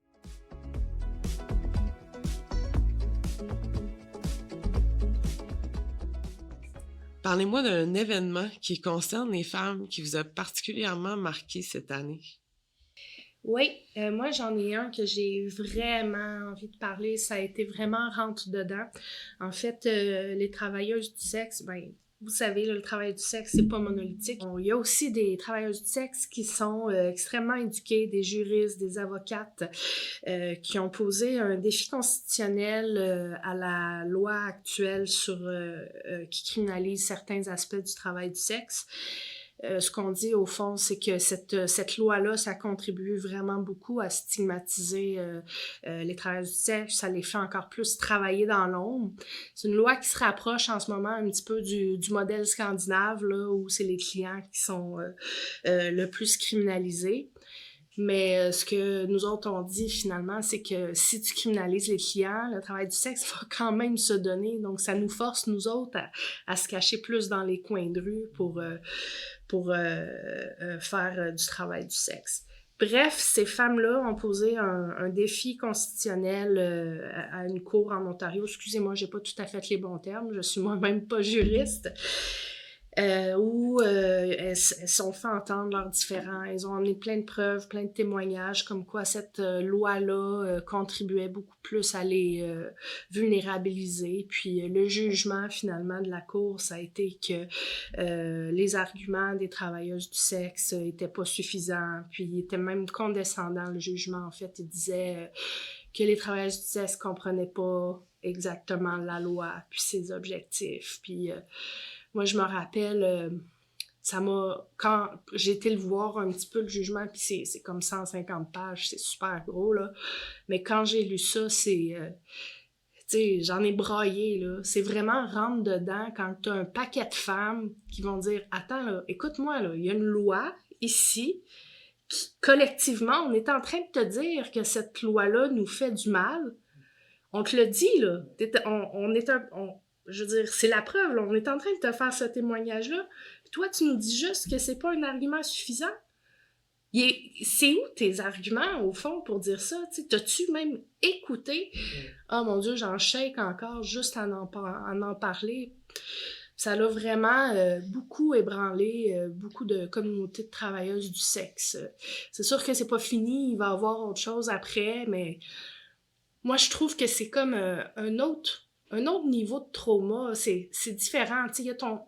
Parlez-moi d'un événement qui concerne les femmes qui vous a particulièrement marqué cette année. Oui, moi j'en ai un que j'ai vraiment envie de parler, ça a été vraiment rentre dedans. En fait, les travailleuses du sexe, vous savez, là, le travail du sexe, c'est pas monolithique. Il y a aussi des travailleuses du sexe qui sont extrêmement éduquées, des juristes, des avocates, qui ont posé un défi constitutionnel à la loi actuelle qui criminalise certains aspects du travail du sexe. ce qu'on dit au fond, c'est que cette loi-là, ça contribue vraiment beaucoup à stigmatiser les travailleurs du sexe, ça les fait encore plus travailler dans l'ombre. C'est une loi qui se rapproche en ce moment un petit peu du modèle scandinave, là, où c'est les clients qui sont le plus criminalisés. Mais ce que nous autres on dit finalement, c'est que si tu criminalises les clients, le travail du sexe va quand même se donner. Donc ça nous force, nous autres, à se cacher plus dans les coins de rue pour faire du travail du sexe. Bref, ces femmes-là ont posé un défi constitutionnel à une cour en Ontario. Excusez-moi, j'ai pas tout à fait les bons termes, je suis moi-même pas juriste. Où elles sont fait entendre leurs différends. Elles ont amené plein de preuves, plein de témoignages, comme quoi cette loi-là contribuait beaucoup plus à les vulnérabiliser. Puis le jugement, finalement, de la Cour, ça a été que les arguments des travailleuses du sexe étaient pas suffisants, puis il était même condescendant, le jugement, en fait. Il disait que les travailleuses du sexe comprenaient pas exactement la loi, puis ses objectifs, puis... moi, je me rappelle, quand j'ai été le voir un petit peu le jugement, puis c'est comme 150 pages, c'est super gros, là. Mais quand j'ai lu ça, tu sais, j'en ai braillé, là. C'est vraiment rentre dedans quand t'as un paquet de femmes qui vont dire, attends, là, écoute-moi, là, il y a une loi ici, qui, collectivement, on est en train de te dire que cette loi-là nous fait du mal. On te le dit, là. Je veux dire, c'est la preuve, là. On est en train de te faire ce témoignage-là. Puis toi, tu nous dis juste que c'est pas un argument suffisant. C'est où tes arguments, au fond, pour dire ça? T'sais, t'as-tu même écouté? Oh mon Dieu, j'en shake encore juste à en parler. Ça l'a vraiment beaucoup ébranlé beaucoup de communautés de travailleuses du sexe. C'est sûr que c'est pas fini, il va y avoir autre chose après, mais moi, je trouve que c'est comme un autre niveau de trauma. C'est différent. Il y a ton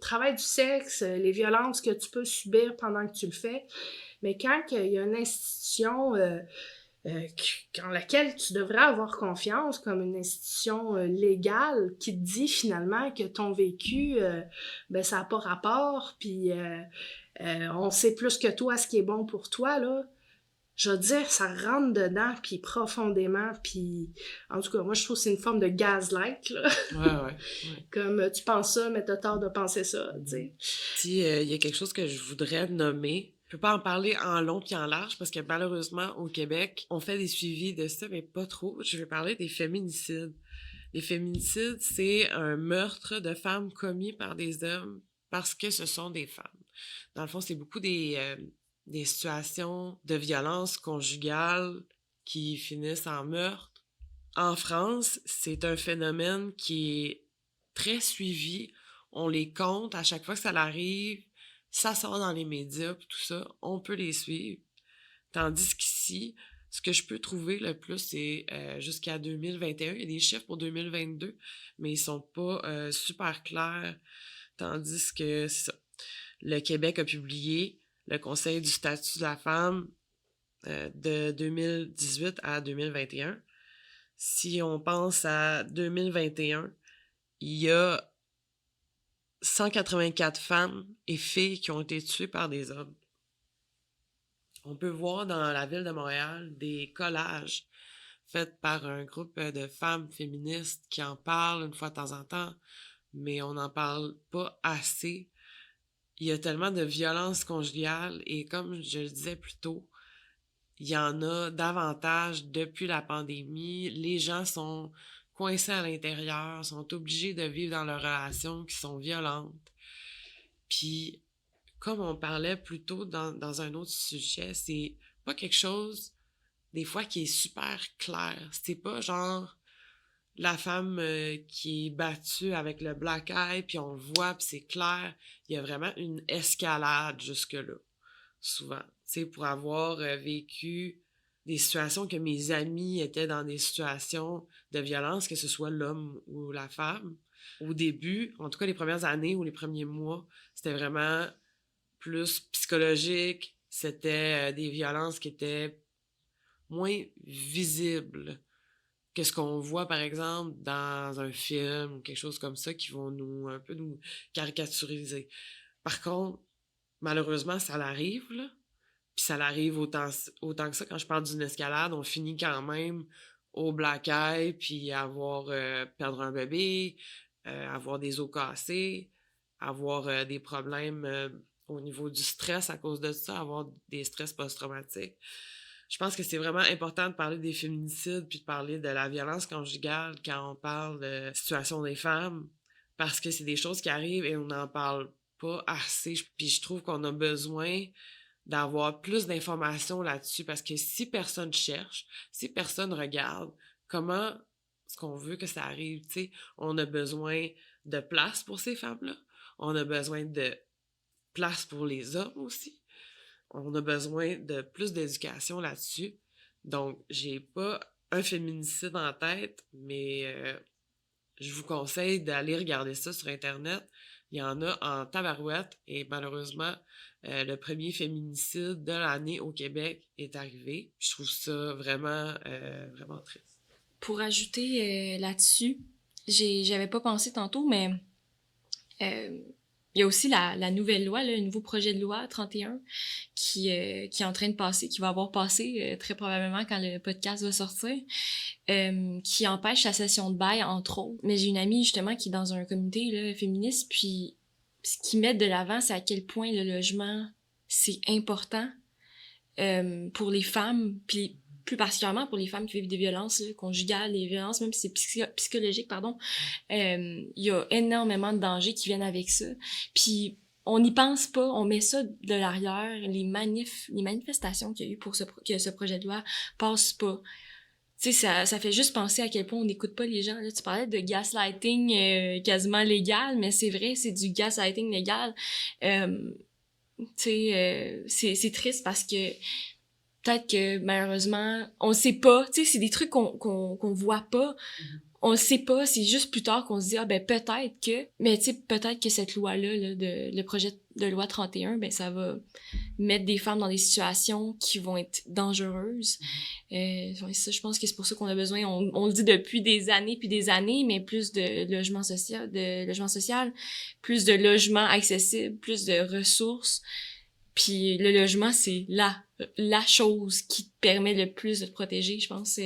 travail du sexe, les violences que tu peux subir pendant que tu le fais. Mais quand il y a une institution en laquelle tu devrais avoir confiance, comme une institution légale qui te dit finalement que ton vécu, ça n'a pas rapport, puis on sait plus que toi ce qui est bon pour toi, là. Je veux dire, ça rentre dedans, puis profondément, puis en tout cas, moi, je trouve que c'est une forme de gaslight, là. Ouais. Comme, tu penses ça, mais t'as tort de penser ça, tu sais. Si il y a quelque chose que je voudrais nommer, je peux pas en parler en long puis en large, parce que malheureusement, au Québec, on fait des suivis de ça, mais pas trop. Je vais parler des féminicides. Les féminicides, c'est un meurtre de femmes commis par des hommes parce que ce sont des femmes. Dans le fond, c'est beaucoup des situations de violence conjugale qui finissent en meurtre. En France, c'est un phénomène qui est très suivi. On les compte à chaque fois que ça arrive. Ça sort dans les médias, puis tout ça. On peut les suivre. Tandis qu'ici, ce que je peux trouver le plus, c'est jusqu'à 2021. Il y a des chiffres pour 2022, mais ils sont pas super clairs. Tandis que c'est ça. Le Québec a publié le Conseil du statut de la femme de 2018 à 2021. Si on pense à 2021, il y a 184 femmes et filles qui ont été tuées par des hommes. On peut voir dans la ville de Montréal des collages faits par un groupe de femmes féministes qui en parlent une fois de temps en temps, mais on n'en parle pas assez. Il y a tellement de violence conjugale et comme je le disais plus tôt, il y en a davantage depuis la pandémie. Les gens sont coincés à l'intérieur, sont obligés de vivre dans leurs relations qui sont violentes. Puis, comme on parlait plus tôt dans un autre sujet, c'est pas quelque chose, des fois, qui est super clair. C'est pas genre la femme qui est battue avec le black eye, puis on le voit, puis c'est clair. Il y a vraiment une escalade jusque-là, souvent. Tu sais, pour avoir vécu des situations que mes amis étaient dans des situations de violence, que ce soit l'homme ou la femme. Au début, en tout cas les premières années ou les premiers mois, c'était vraiment plus psychologique. C'était des violences qui étaient moins visibles que ce qu'on voit, par exemple, dans un film ou quelque chose comme ça qui vont un peu nous caricaturiser. Par contre, malheureusement, ça l'arrive, là. Puis ça l'arrive autant que ça. Quand je parle d'une escalade, on finit quand même au black eye, puis perdre un bébé, avoir des os cassés, avoir des problèmes au niveau du stress à cause de ça, avoir des stress post-traumatiques. Je pense que c'est vraiment important de parler des féminicides puis de parler de la violence conjugale quand on parle de situation des femmes, parce que c'est des choses qui arrivent et on n'en parle pas assez. Puis je trouve qu'on a besoin d'avoir plus d'informations là-dessus, parce que si personne cherche, si personne regarde, comment est-ce qu'on veut que ça arrive, tu sais? On a besoin de place pour ces femmes-là. On a besoin de place pour les hommes aussi. On a besoin de plus d'éducation là-dessus. Donc, j'ai pas un féminicide en tête, mais je vous conseille d'aller regarder ça sur Internet. Il y en a en tabarouette et malheureusement, le premier féminicide de l'année au Québec est arrivé. Je trouve ça vraiment triste. Pour ajouter là-dessus, j'avais pas pensé tantôt, mais il y a aussi la nouvelle loi, le nouveau projet de loi 31 qui est en train de passer, qui va avoir passé très probablement quand le podcast va sortir, qui empêche la cession de bail, entre autres. Mais j'ai une amie justement qui est dans un comité là, féministe, puis ce qu'ils mettent de l'avant, c'est à quel point le logement, c'est important pour les femmes, puis plus particulièrement pour les femmes qui vivent des violences là, conjugales, des violences même si c'est psychologique, pardon. Il y a énormément de dangers qui viennent avec ça. Puis on n'y pense pas, on met ça de l'arrière. Les manifestations qu'il y a eu pour que ce projet de loi passe pas. Tu sais, ça fait juste penser à quel point on n'écoute pas les gens. Là, tu parlais de gaslighting quasiment légal, mais c'est vrai, c'est du gaslighting légal. Tu sais, c'est triste parce que peut-être que malheureusement on sait pas, tu sais, c'est des trucs qu'on voit pas, on le sait pas, c'est juste plus tard qu'on se dit peut-être que, mais tu sais, peut-être que cette loi-là là, le projet de loi 31, ça va mettre des femmes dans des situations qui vont être dangereuses. Ça, je pense que c'est pour ça qu'on a besoin, on le dit depuis des années puis des années, mais plus de logement social, plus de logements accessibles, plus de ressources. Puis le logement, c'est la chose qui te permet le plus de te protéger, je pense.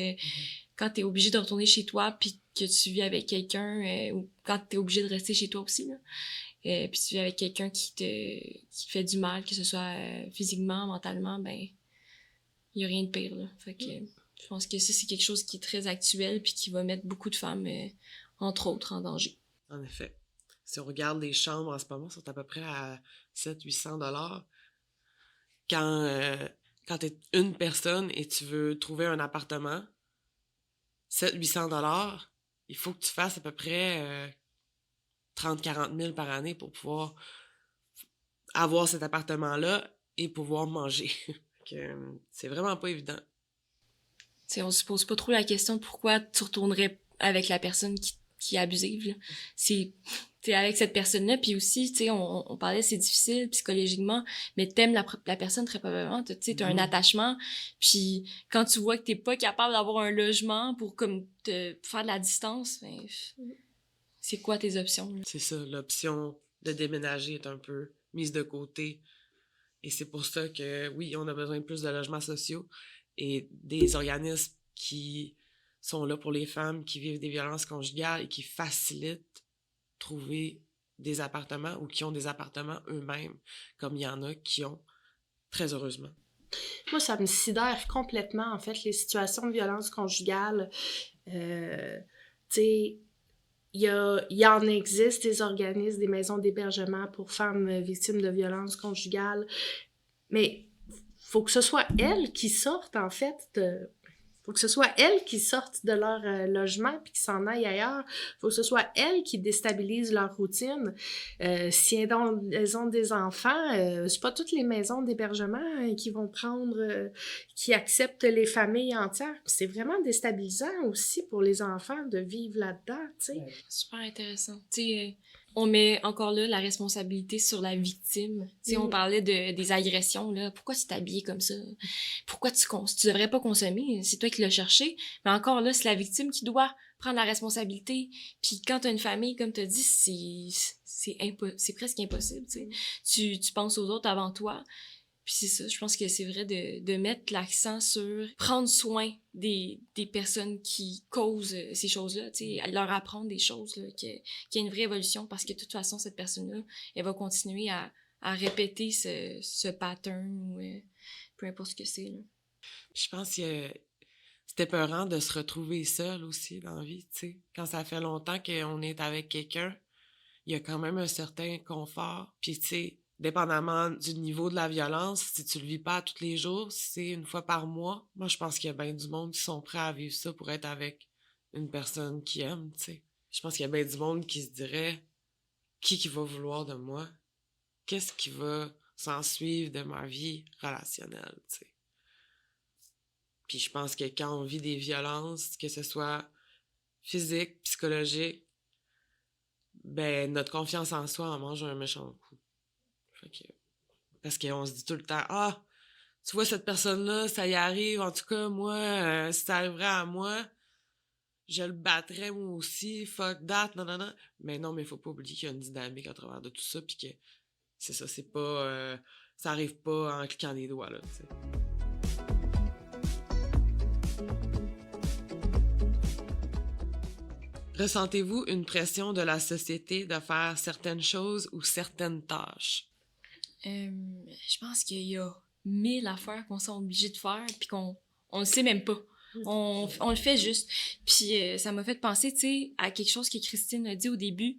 Quand t'es obligé de retourner chez toi puis que tu vis avec quelqu'un, ou quand t'es obligé de rester chez toi aussi, là, puis tu vis avec quelqu'un qui te fait du mal, que ce soit physiquement, mentalement, il y a rien de pire, là. Fait que je pense que ça, c'est quelque chose qui est très actuel puis qui va mettre beaucoup de femmes, entre autres, en danger. En effet. Si on regarde les chambres en ce moment, sont à peu près à 700-800 $. Quand t'es une personne et tu veux trouver un appartement, 700-800 $, il faut que tu fasses à peu près 30-40 000 par année pour pouvoir avoir cet appartement-là et pouvoir manger. C'est vraiment pas évident. T'sais, on se pose pas trop la question de pourquoi tu retournerais avec la personne qui est abusive, là. T'es avec cette personne-là, puis aussi, tu sais, on parlait, c'est difficile psychologiquement, mais t'aimes la personne très probablement, tu sais, t'as un attachement, puis quand tu vois que t'es pas capable d'avoir un logement pour comme te faire de la distance, c'est quoi tes options, là? C'est ça, l'option de déménager est un peu mise de côté, et c'est pour ça que, oui, on a besoin de plus de logements sociaux et des organismes qui sont là pour les femmes qui vivent des violences conjugales et qui facilitent trouver des appartements ou qui ont des appartements eux-mêmes, comme il y en a qui ont, très heureusement. Moi, ça me sidère complètement, en fait, les situations de violence conjugale. Tu sais, il en existe des organismes, des maisons d'hébergement pour femmes victimes de violences conjugales, mais faut que ce soit elles qui sortent, en fait, faut que ce soit elles qui sortent de leur logement puis qui s'en aillent ailleurs. Faut que ce soit elles qui déstabilisent leur routine. Si elles ont des enfants, c'est pas toutes les maisons d'hébergement qui vont prendre, qui acceptent les familles entières. C'est vraiment déstabilisant aussi pour les enfants de vivre là-dedans, tu sais. Super intéressant. Tu sais, on met encore là la responsabilité sur la victime. Tu sais, on parlait des agressions, là. Pourquoi tu t'es habillé comme ça? Pourquoi tu devrais pas consommer? C'est toi qui l'as cherché. Mais encore là, c'est la victime qui doit prendre la responsabilité. Puis quand t'as une famille, comme t'as dit, c'est presque impossible, tu sais. Tu penses aux autres avant toi. Puis c'est ça, je pense que c'est vrai de mettre l'accent sur prendre soin des personnes qui causent ces choses-là, tu sais, leur apprendre des choses, là, qu'il y a une vraie évolution, parce que de toute façon, cette personne-là, elle va continuer à répéter ce pattern ou peu importe ce que c'est, là. Je pense que c'était peurant de se retrouver seul aussi dans la vie, tu sais. Quand ça fait longtemps qu'on est avec quelqu'un, il y a quand même un certain confort. Puis, tu sais, dépendamment du niveau de la violence, si tu le vis pas tous les jours, si c'est une fois par mois, moi, je pense qu'il y a bien du monde qui sont prêts à vivre ça pour être avec une personne qui aime, tu sais. Je pense qu'il y a bien du monde qui se dirait qui va vouloir de moi? Qu'est-ce qui va s'en suivre de ma vie relationnelle, tu sais. Puis je pense que quand on vit des violences, que ce soit physique, psychologique, ben notre confiance en soi en mange un méchant coup. Fait que, parce qu'on se dit tout le temps, ah, tu vois cette personne-là, ça y arrive, en tout cas, moi, si ça arriverait à moi, je le battrais moi aussi, fuck that, non, non, non. Mais non, mais faut pas oublier qu'il y a une dynamique à travers de tout ça, puis que c'est ça, c'est pas, ça arrive pas en cliquant des doigts, là, tu sais. Ressentez-vous une pression de la société de faire certaines choses ou certaines tâches? Je pense qu'il y a 1000 affaires qu'on s'est obligé de faire puis qu'on le sait même pas. On le fait juste. Puis ça m'a fait penser, tu sais, à quelque chose que Christine a dit au début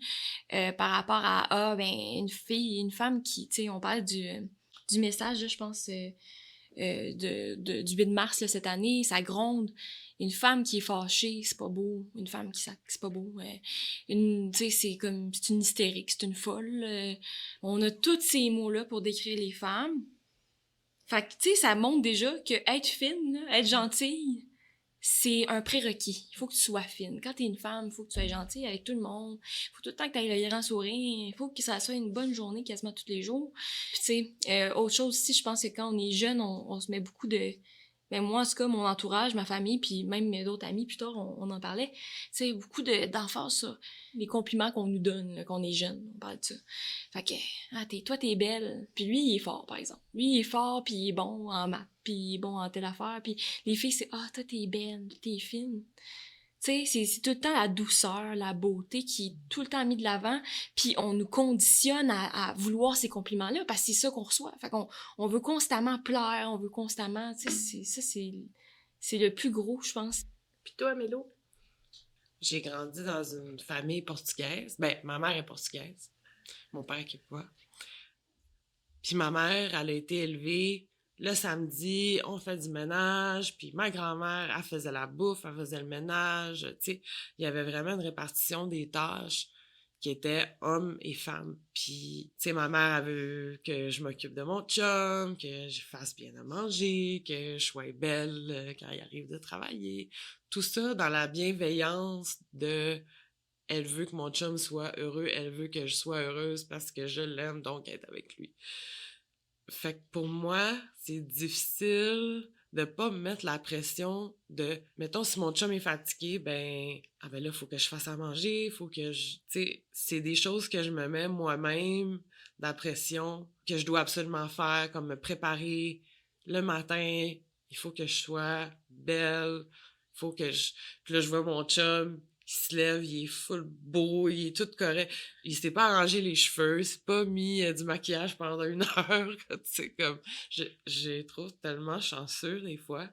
par rapport à une femme qui, tu sais, on parle du message, là, je pense, du 8 mars là, cette année, ça gronde. Une femme qui est fâchée, c'est pas beau. Une femme qui c'est pas beau. Tu sais, c'est une hystérique, c'est une folle. On a tous ces mots-là pour décrire les femmes. Fait que, tu sais, ça montre déjà que être fine, là, être gentille, c'est un prérequis. Il faut que tu sois fine. Quand t'es une femme, il faut que tu sois gentille avec tout le monde. Il faut tout le temps que t'aies le grand sourire. Il faut que ça soit une bonne journée quasiment tous les jours. Puis tu sais, autre chose aussi, je pense que quand on est jeune, on se met beaucoup de... Ben moi, en tout cas, mon entourage, ma famille, puis même mes d'autres amis, plus tard, on en parlait. Tu sais, beaucoup d'emphase sur les compliments qu'on nous donne, là, qu'on est jeune. On parle de ça. Fait que, toi, t'es belle. Puis lui, il est fort, par exemple. Lui, il est fort, puis il est bon en maths, puis il est bon en telle affaire. Puis les filles, c'est, toi, t'es belle, t'es fine. Tu sais, c'est tout le temps la douceur, la beauté qui est tout le temps mis de l'avant, puis on nous conditionne à vouloir ces compliments-là, parce que c'est ça qu'on reçoit. Fait qu'on on veut constamment plaire, on veut constamment... Tu sais, c'est le plus gros, je pense. Puis toi, Mélo? J'ai grandi dans une famille portugaise. Ben, ma mère est portugaise. Mon père est québécois. Puis ma mère, elle a été élevée... Le samedi, on fait du ménage, puis ma grand-mère, elle faisait la bouffe, elle faisait le ménage, tu sais. Il y avait vraiment une répartition des tâches qui était hommes et femmes. Puis, tu sais, ma mère, elle veut que je m'occupe de mon chum, que je fasse bien à manger, que je sois belle quand il arrive de travailler. Tout ça dans la bienveillance de... Elle veut que mon chum soit heureux, elle veut que je sois heureuse parce que je l'aime, donc être avec lui. Fait que pour moi, c'est difficile de pas me mettre la pression de... Mettons, si mon chum est fatigué, ben là, faut que je fasse à manger, faut que je... Tu sais, c'est des choses que je me mets moi-même, de la pression, que je dois absolument faire, comme me préparer le matin, il faut que je sois belle, il faut que je... Puis là, je vois mon chum, il se lève, il est full beau, il est tout correct. Il s'est pas arrangé les cheveux, il s'est pas mis du maquillage pendant 1 heure. Tu sais, comme, j'ai trouve tellement chanceux des fois.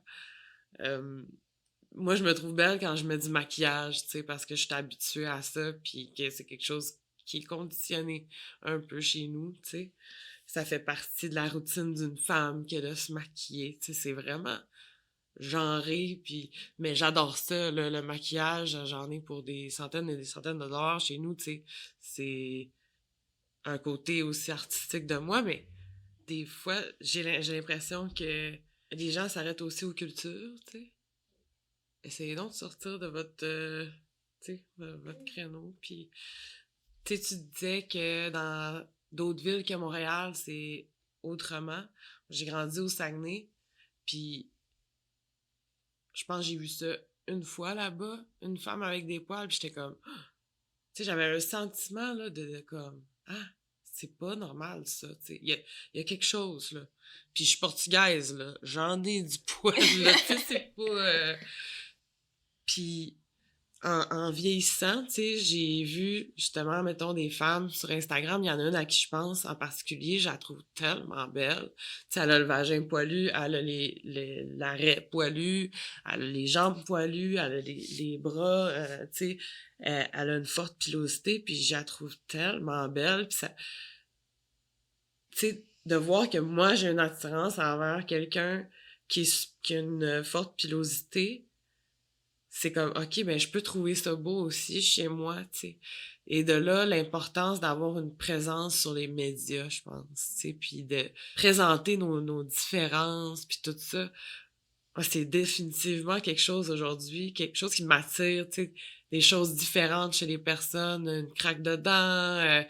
Moi, je me trouve belle quand je mets du maquillage, tu sais, parce que je suis habituée à ça, puis que c'est quelque chose qui est conditionné un peu chez nous, tu sais. Ça fait partie de la routine d'une femme que de se maquiller, tu sais, c'est vraiment genré, puis mais j'adore ça, le maquillage, j'en ai pour des centaines et des centaines de dollars chez nous, tu sais, c'est un côté aussi artistique de moi, mais des fois, j'ai l'impression que les gens s'arrêtent aussi aux cultures, tu sais. Essayez donc de sortir de votre, tu sais, votre créneau, puis tu sais, tu disais que dans d'autres villes que Montréal, c'est autrement. J'ai grandi au Saguenay, puis je pense que j'ai vu ça une fois là-bas, une femme avec des poils, puis j'étais comme... Tu sais, j'avais un sentiment, là, de comme... Ah, c'est pas normal, ça, tu sais. Il y a quelque chose, là. Puis je suis portugaise, là. J'en ai du poil, là. Tu sais, c'est pas... Puis en vieillissant, tu sais, j'ai vu, justement, mettons, des femmes sur Instagram. Il y en a une à qui je pense en particulier. Je la trouve tellement belle. Tu sais, elle a le vagin poilu, elle a l'arrêt poilu, elle a les jambes poilues, elle a les bras, tu sais, elle a une forte pilosité, puis je la trouve tellement belle. Puis ça, tu sais, de voir que moi, j'ai une attirance envers quelqu'un qui a une forte pilosité, c'est comme, OK, ben je peux trouver ça beau aussi chez moi, tu sais. Et de là, l'importance d'avoir une présence sur les médias, je pense, tu sais, puis de présenter nos différences, puis tout ça. Moi, c'est définitivement quelque chose aujourd'hui, quelque chose qui m'attire, tu sais, des choses différentes chez les personnes, une craque de dents,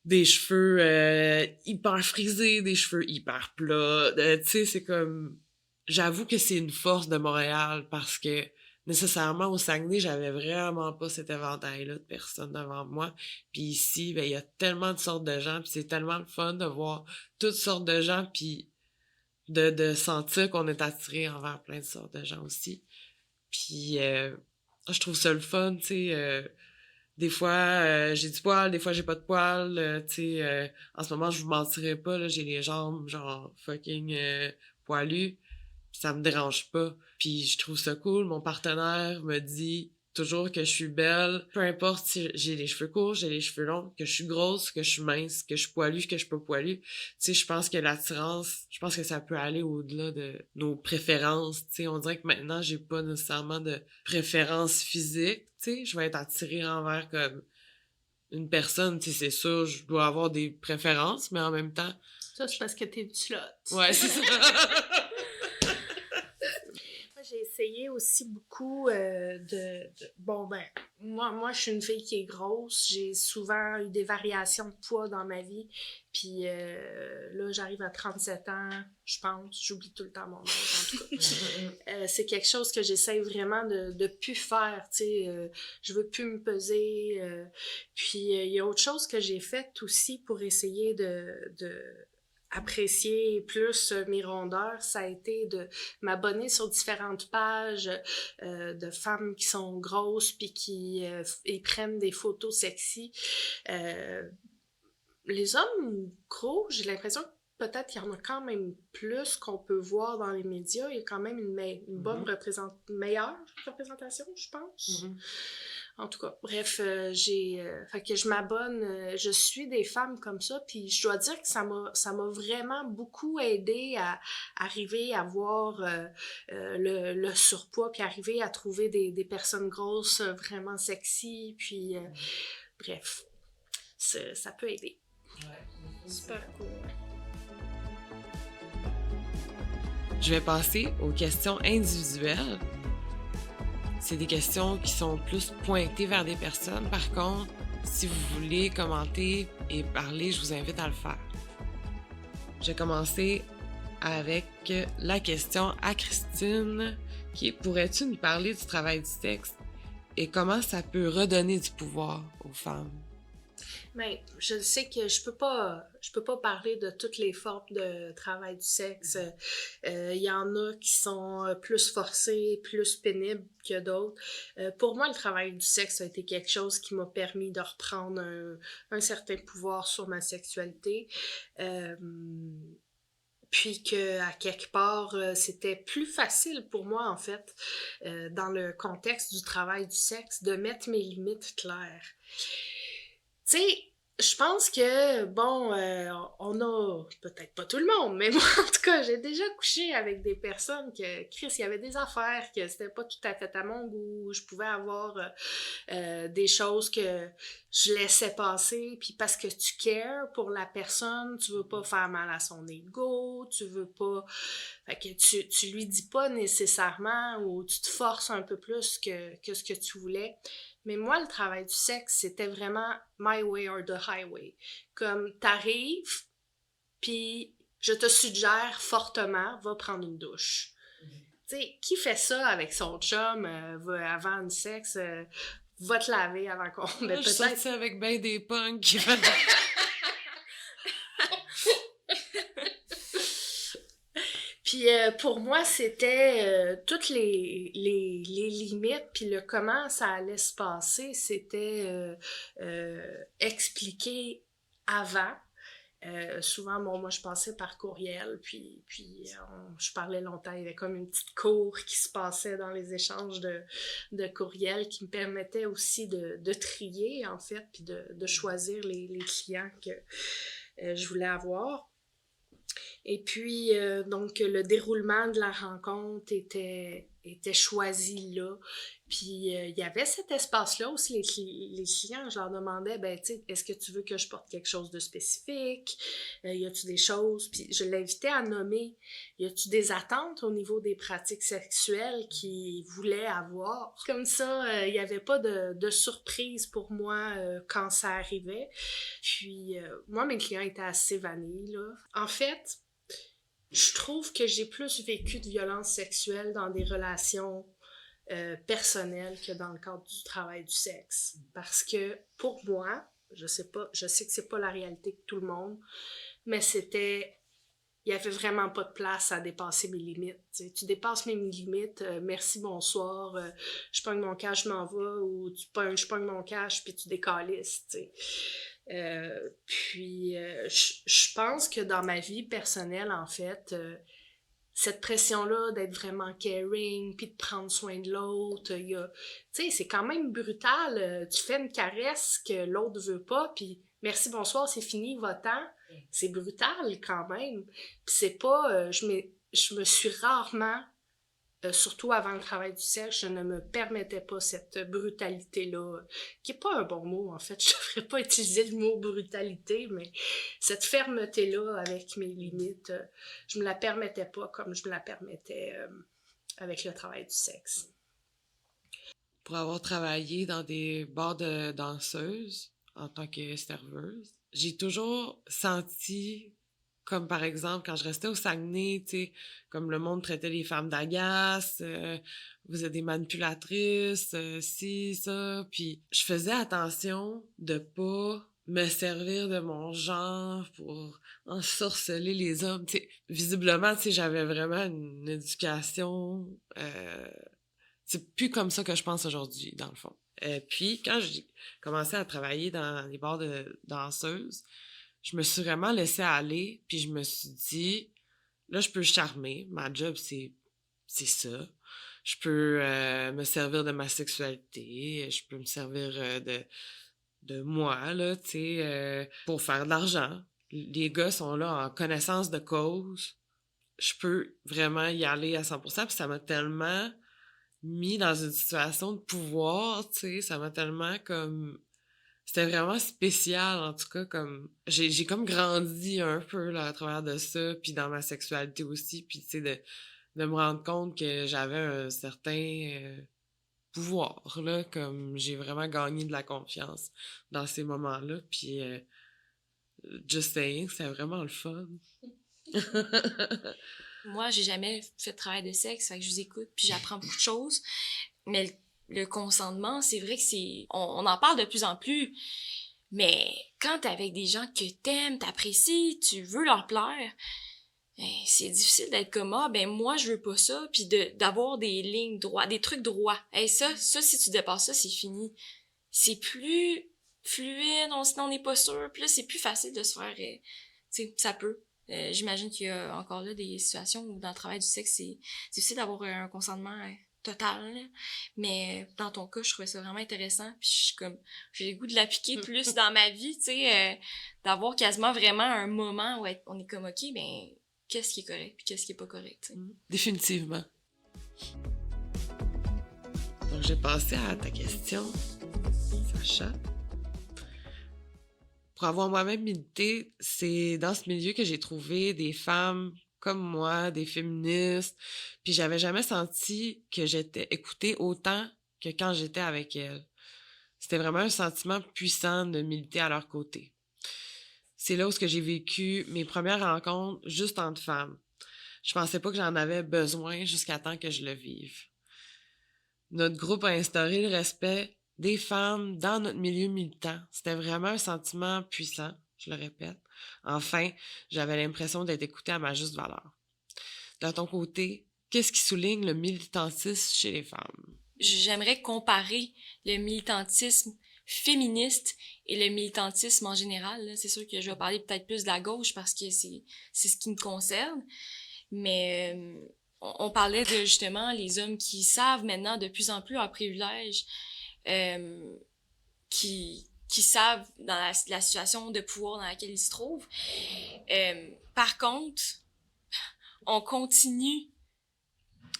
des cheveux hyper frisés, des cheveux hyper plats, tu sais, c'est comme... J'avoue que c'est une force de Montréal parce que nécessairement au Saguenay, j'avais vraiment pas cet éventail-là de personnes devant moi. Puis ici, ben il y a tellement de sortes de gens, puis c'est tellement le fun de voir toutes sortes de gens, puis de sentir qu'on est attiré envers plein de sortes de gens aussi. Puis je trouve ça le fun, tu sais. Des fois, j'ai du poil, des fois, j'ai pas de poil. Tu sais, en ce moment, je vous mentirais pas, là, j'ai les jambes genre fucking poilues. Pis ça me dérange pas. Puis je trouve ça cool. Mon partenaire me dit toujours que je suis belle. Peu importe si j'ai les cheveux courts, j'ai les cheveux longs, que je suis grosse, que je suis mince, que je suis poilue, que je suis pas poilue. Tu sais, je pense que l'attirance, je pense que ça peut aller au-delà de nos préférences. Tu sais, on dirait que maintenant, j'ai pas nécessairement de préférence physique. Tu sais, je vais être attirée envers comme une personne. Tu sais, c'est sûr, je dois avoir des préférences, mais en même temps... Ça, c'est parce que t'es une slotte. Ouais, c'est ça. J'ai essayé aussi beaucoup bon, ben, moi, je suis une fille qui est grosse. J'ai souvent eu des variations de poids dans ma vie. Puis là, j'arrive à 37 ans, je pense. J'oublie tout le temps mon âge, en tout cas. C'est quelque chose que j'essaie vraiment de plus faire, tu sais. Je veux plus me peser. Puis il y a autre chose que j'ai faite aussi pour essayer de apprécier plus mes rondeurs, ça a été de m'abonner sur différentes pages de femmes qui sont grosses puis qui prennent des photos sexy. Les hommes gros, j'ai l'impression que peut-être qu'il y en a quand même plus qu'on peut voir dans les médias. Il y a quand même une bonne meilleure représentation, je pense. En tout cas, bref, fait que je m'abonne, je suis des femmes comme ça, puis je dois dire que ça m'a vraiment beaucoup aidé à arriver à voir le surpoids, puis arriver à trouver des personnes grosses vraiment sexy, puis bref, ça peut aider. Ouais. Super cool. Je vais passer aux questions individuelles. C'est des questions qui sont plus pointées vers des personnes. Par contre, si vous voulez commenter et parler, je vous invite à le faire. Je vais commencer avec la question à Christine, qui est « Pourrais-tu nous parler du travail du sexe et comment ça peut redonner du pouvoir aux femmes? » Mais je sais que je peux pas parler de toutes les formes de travail du sexe. Y en a qui sont plus forcés, plus pénibles que d'autres. Pour moi, le travail du sexe a été quelque chose qui m'a permis de reprendre un certain pouvoir sur ma sexualité. Puis que à quelque part, c'était plus facile pour moi, en fait, dans le contexte du travail du sexe, de mettre mes limites claires. Tu sais, je pense que, bon, on a, peut-être pas tout le monde, mais moi, en tout cas, j'ai déjà couché avec des personnes que, Chris, il y avait des affaires, que c'était pas tout à fait à mon goût, je pouvais avoir des choses que je laissais passer, puis parce que tu cares pour la personne, tu veux pas faire mal à son ego, tu veux pas... Fait que tu lui dis pas nécessairement, ou tu te forces un peu plus que ce que tu voulais. Mais moi, le travail du sexe, c'était vraiment my way or the highway. Comme, t'arrives, puis je te suggère fortement, va prendre une douche. Tu Tu sais, qui fait ça avec son chum avant une sexe? Va te laver avant qu'on... Je suis sortie avec ben des punks. Puis pour moi, c'était toutes les limites, puis le comment ça allait se passer, c'était expliqué avant. Souvent, moi, je passais par courriel, puis je parlais longtemps. Il y avait comme une petite cour qui se passait dans les échanges de courriel qui me permettait aussi de trier, en fait, puis de choisir les clients que je voulais avoir. Et puis, donc, le déroulement de la rencontre était choisi là. Puis, il y avait cet espace-là aussi, les clients, je leur demandais, ben, tu sais, est-ce que tu veux que je porte quelque chose de spécifique? Y a-tu des choses? Puis, je l'invitais à nommer, y a-tu des attentes au niveau des pratiques sexuelles qu'ils voulaient avoir? Comme ça, il y avait pas de surprise pour moi quand ça arrivait. Puis, moi, mes clients étaient assez vanilles, là. En fait, je trouve que j'ai plus vécu de violence sexuelle dans des relations personnelles que dans le cadre du travail du sexe. Parce que pour moi, je sais que c'est pas la réalité de tout le monde, mais il y avait vraiment pas de place à dépasser mes limites. T'sais. Tu dépasses mes limites, merci, bonsoir, je pogne mon cash, je m'en vais, ou je pogne mon cash, puis tu décalisses, tu sais. Puis je pense que dans ma vie personnelle, en fait, cette pression-là d'être vraiment caring, puis de prendre soin de l'autre, tu sais, c'est quand même brutal. Tu fais une caresse que l'autre veut pas, puis merci, bonsoir, c'est fini, va-t'en. C'est brutal quand même. Puis c'est pas... je me suis rarement... surtout avant le travail du sexe, je ne me permettais pas cette brutalité-là, qui est pas un bon mot, en fait. Je devrais pas utiliser le mot brutalité, mais cette fermeté-là avec mes limites, je me la permettais pas comme je me la permettais avec le travail du sexe. Pour avoir travaillé dans des bars de danseuses en tant que serveuse, j'ai toujours senti... Comme par exemple, quand je restais au Saguenay, tu sais, comme le monde traitait les femmes d'agace, vous êtes des manipulatrices, ci, ça. Puis je faisais attention de pas me servir de mon genre pour ensorceler les hommes. Tu sais, visiblement, tu sais, j'avais vraiment une éducation... c'est plus comme ça que je pense aujourd'hui, dans le fond. Puis quand j'ai commencé à travailler dans les bars de danseuses, je me suis vraiment laissée aller, puis je me suis dit, là, je peux charmer. Ma job, c'est ça. Je peux me servir de ma sexualité, je peux me servir de moi, là, tu sais, pour faire de l'argent. Les gars sont là en connaissance de cause. Je peux vraiment y aller à 100%, puis ça m'a tellement mis dans une situation de pouvoir, tu sais, ça m'a tellement comme... C'était vraiment spécial, en tout cas, comme... J'ai comme grandi un peu, là, à travers de ça, puis dans ma sexualité aussi, puis, tu sais, de me rendre compte que j'avais un certain pouvoir, là, comme j'ai vraiment gagné de la confiance dans ces moments-là, puis just saying, c'est vraiment le fun. Moi, j'ai jamais fait de travail de sexe, fait que je vous écoute, puis j'apprends beaucoup de choses, mais le consentement, c'est vrai que on en parle de plus en plus, mais quand t'es avec des gens que t'aimes, t'apprécies, tu veux leur plaire, c'est difficile d'être comme, ah, ben moi, je veux pas ça, puis d'avoir des lignes droites, des trucs droits. Ça, si tu dépasses ça, c'est fini. C'est plus fluide, sinon on n'est pas sûr, puis là, c'est plus facile de se faire, tu sais, ça peut. J'imagine qu'il y a encore là des situations où dans le travail du sexe, c'est difficile d'avoir un consentement total, là. Mais dans ton cas, je trouvais ça vraiment intéressant, puis je suis comme, j'ai le goût de l'appliquer plus dans ma vie, tu sais, d'avoir quasiment vraiment un moment où on est comme, ok, ben, qu'est-ce qui est correct, puis qu'est-ce qui est pas correct, t'sais. Définitivement. Donc, j'ai passé à ta question, Sacha. Pour avoir moi-même milité, c'est dans ce milieu que j'ai trouvé des femmes comme moi, des féministes, puis j'avais jamais senti que j'étais écoutée autant que quand j'étais avec elles. C'était vraiment un sentiment puissant de militer à leur côté. C'est là où j'ai vécu mes premières rencontres juste entre femmes. Je pensais pas que j'en avais besoin jusqu'à temps que je le vive. Notre groupe a instauré le respect des femmes dans notre milieu militant. C'était vraiment un sentiment puissant, je le répète. Enfin, j'avais l'impression d'être écoutée à ma juste valeur. De ton côté, qu'est-ce qui souligne le militantisme chez les femmes? J'aimerais comparer le militantisme féministe et le militantisme en général. Là. C'est sûr que je vais parler peut-être plus de la gauche parce que c'est ce qui me concerne. Mais on parlait de justement les hommes qui savent maintenant de plus en plus leurs privilèges, qui savent dans la situation de pouvoir dans laquelle ils se trouvent. Par contre, on continue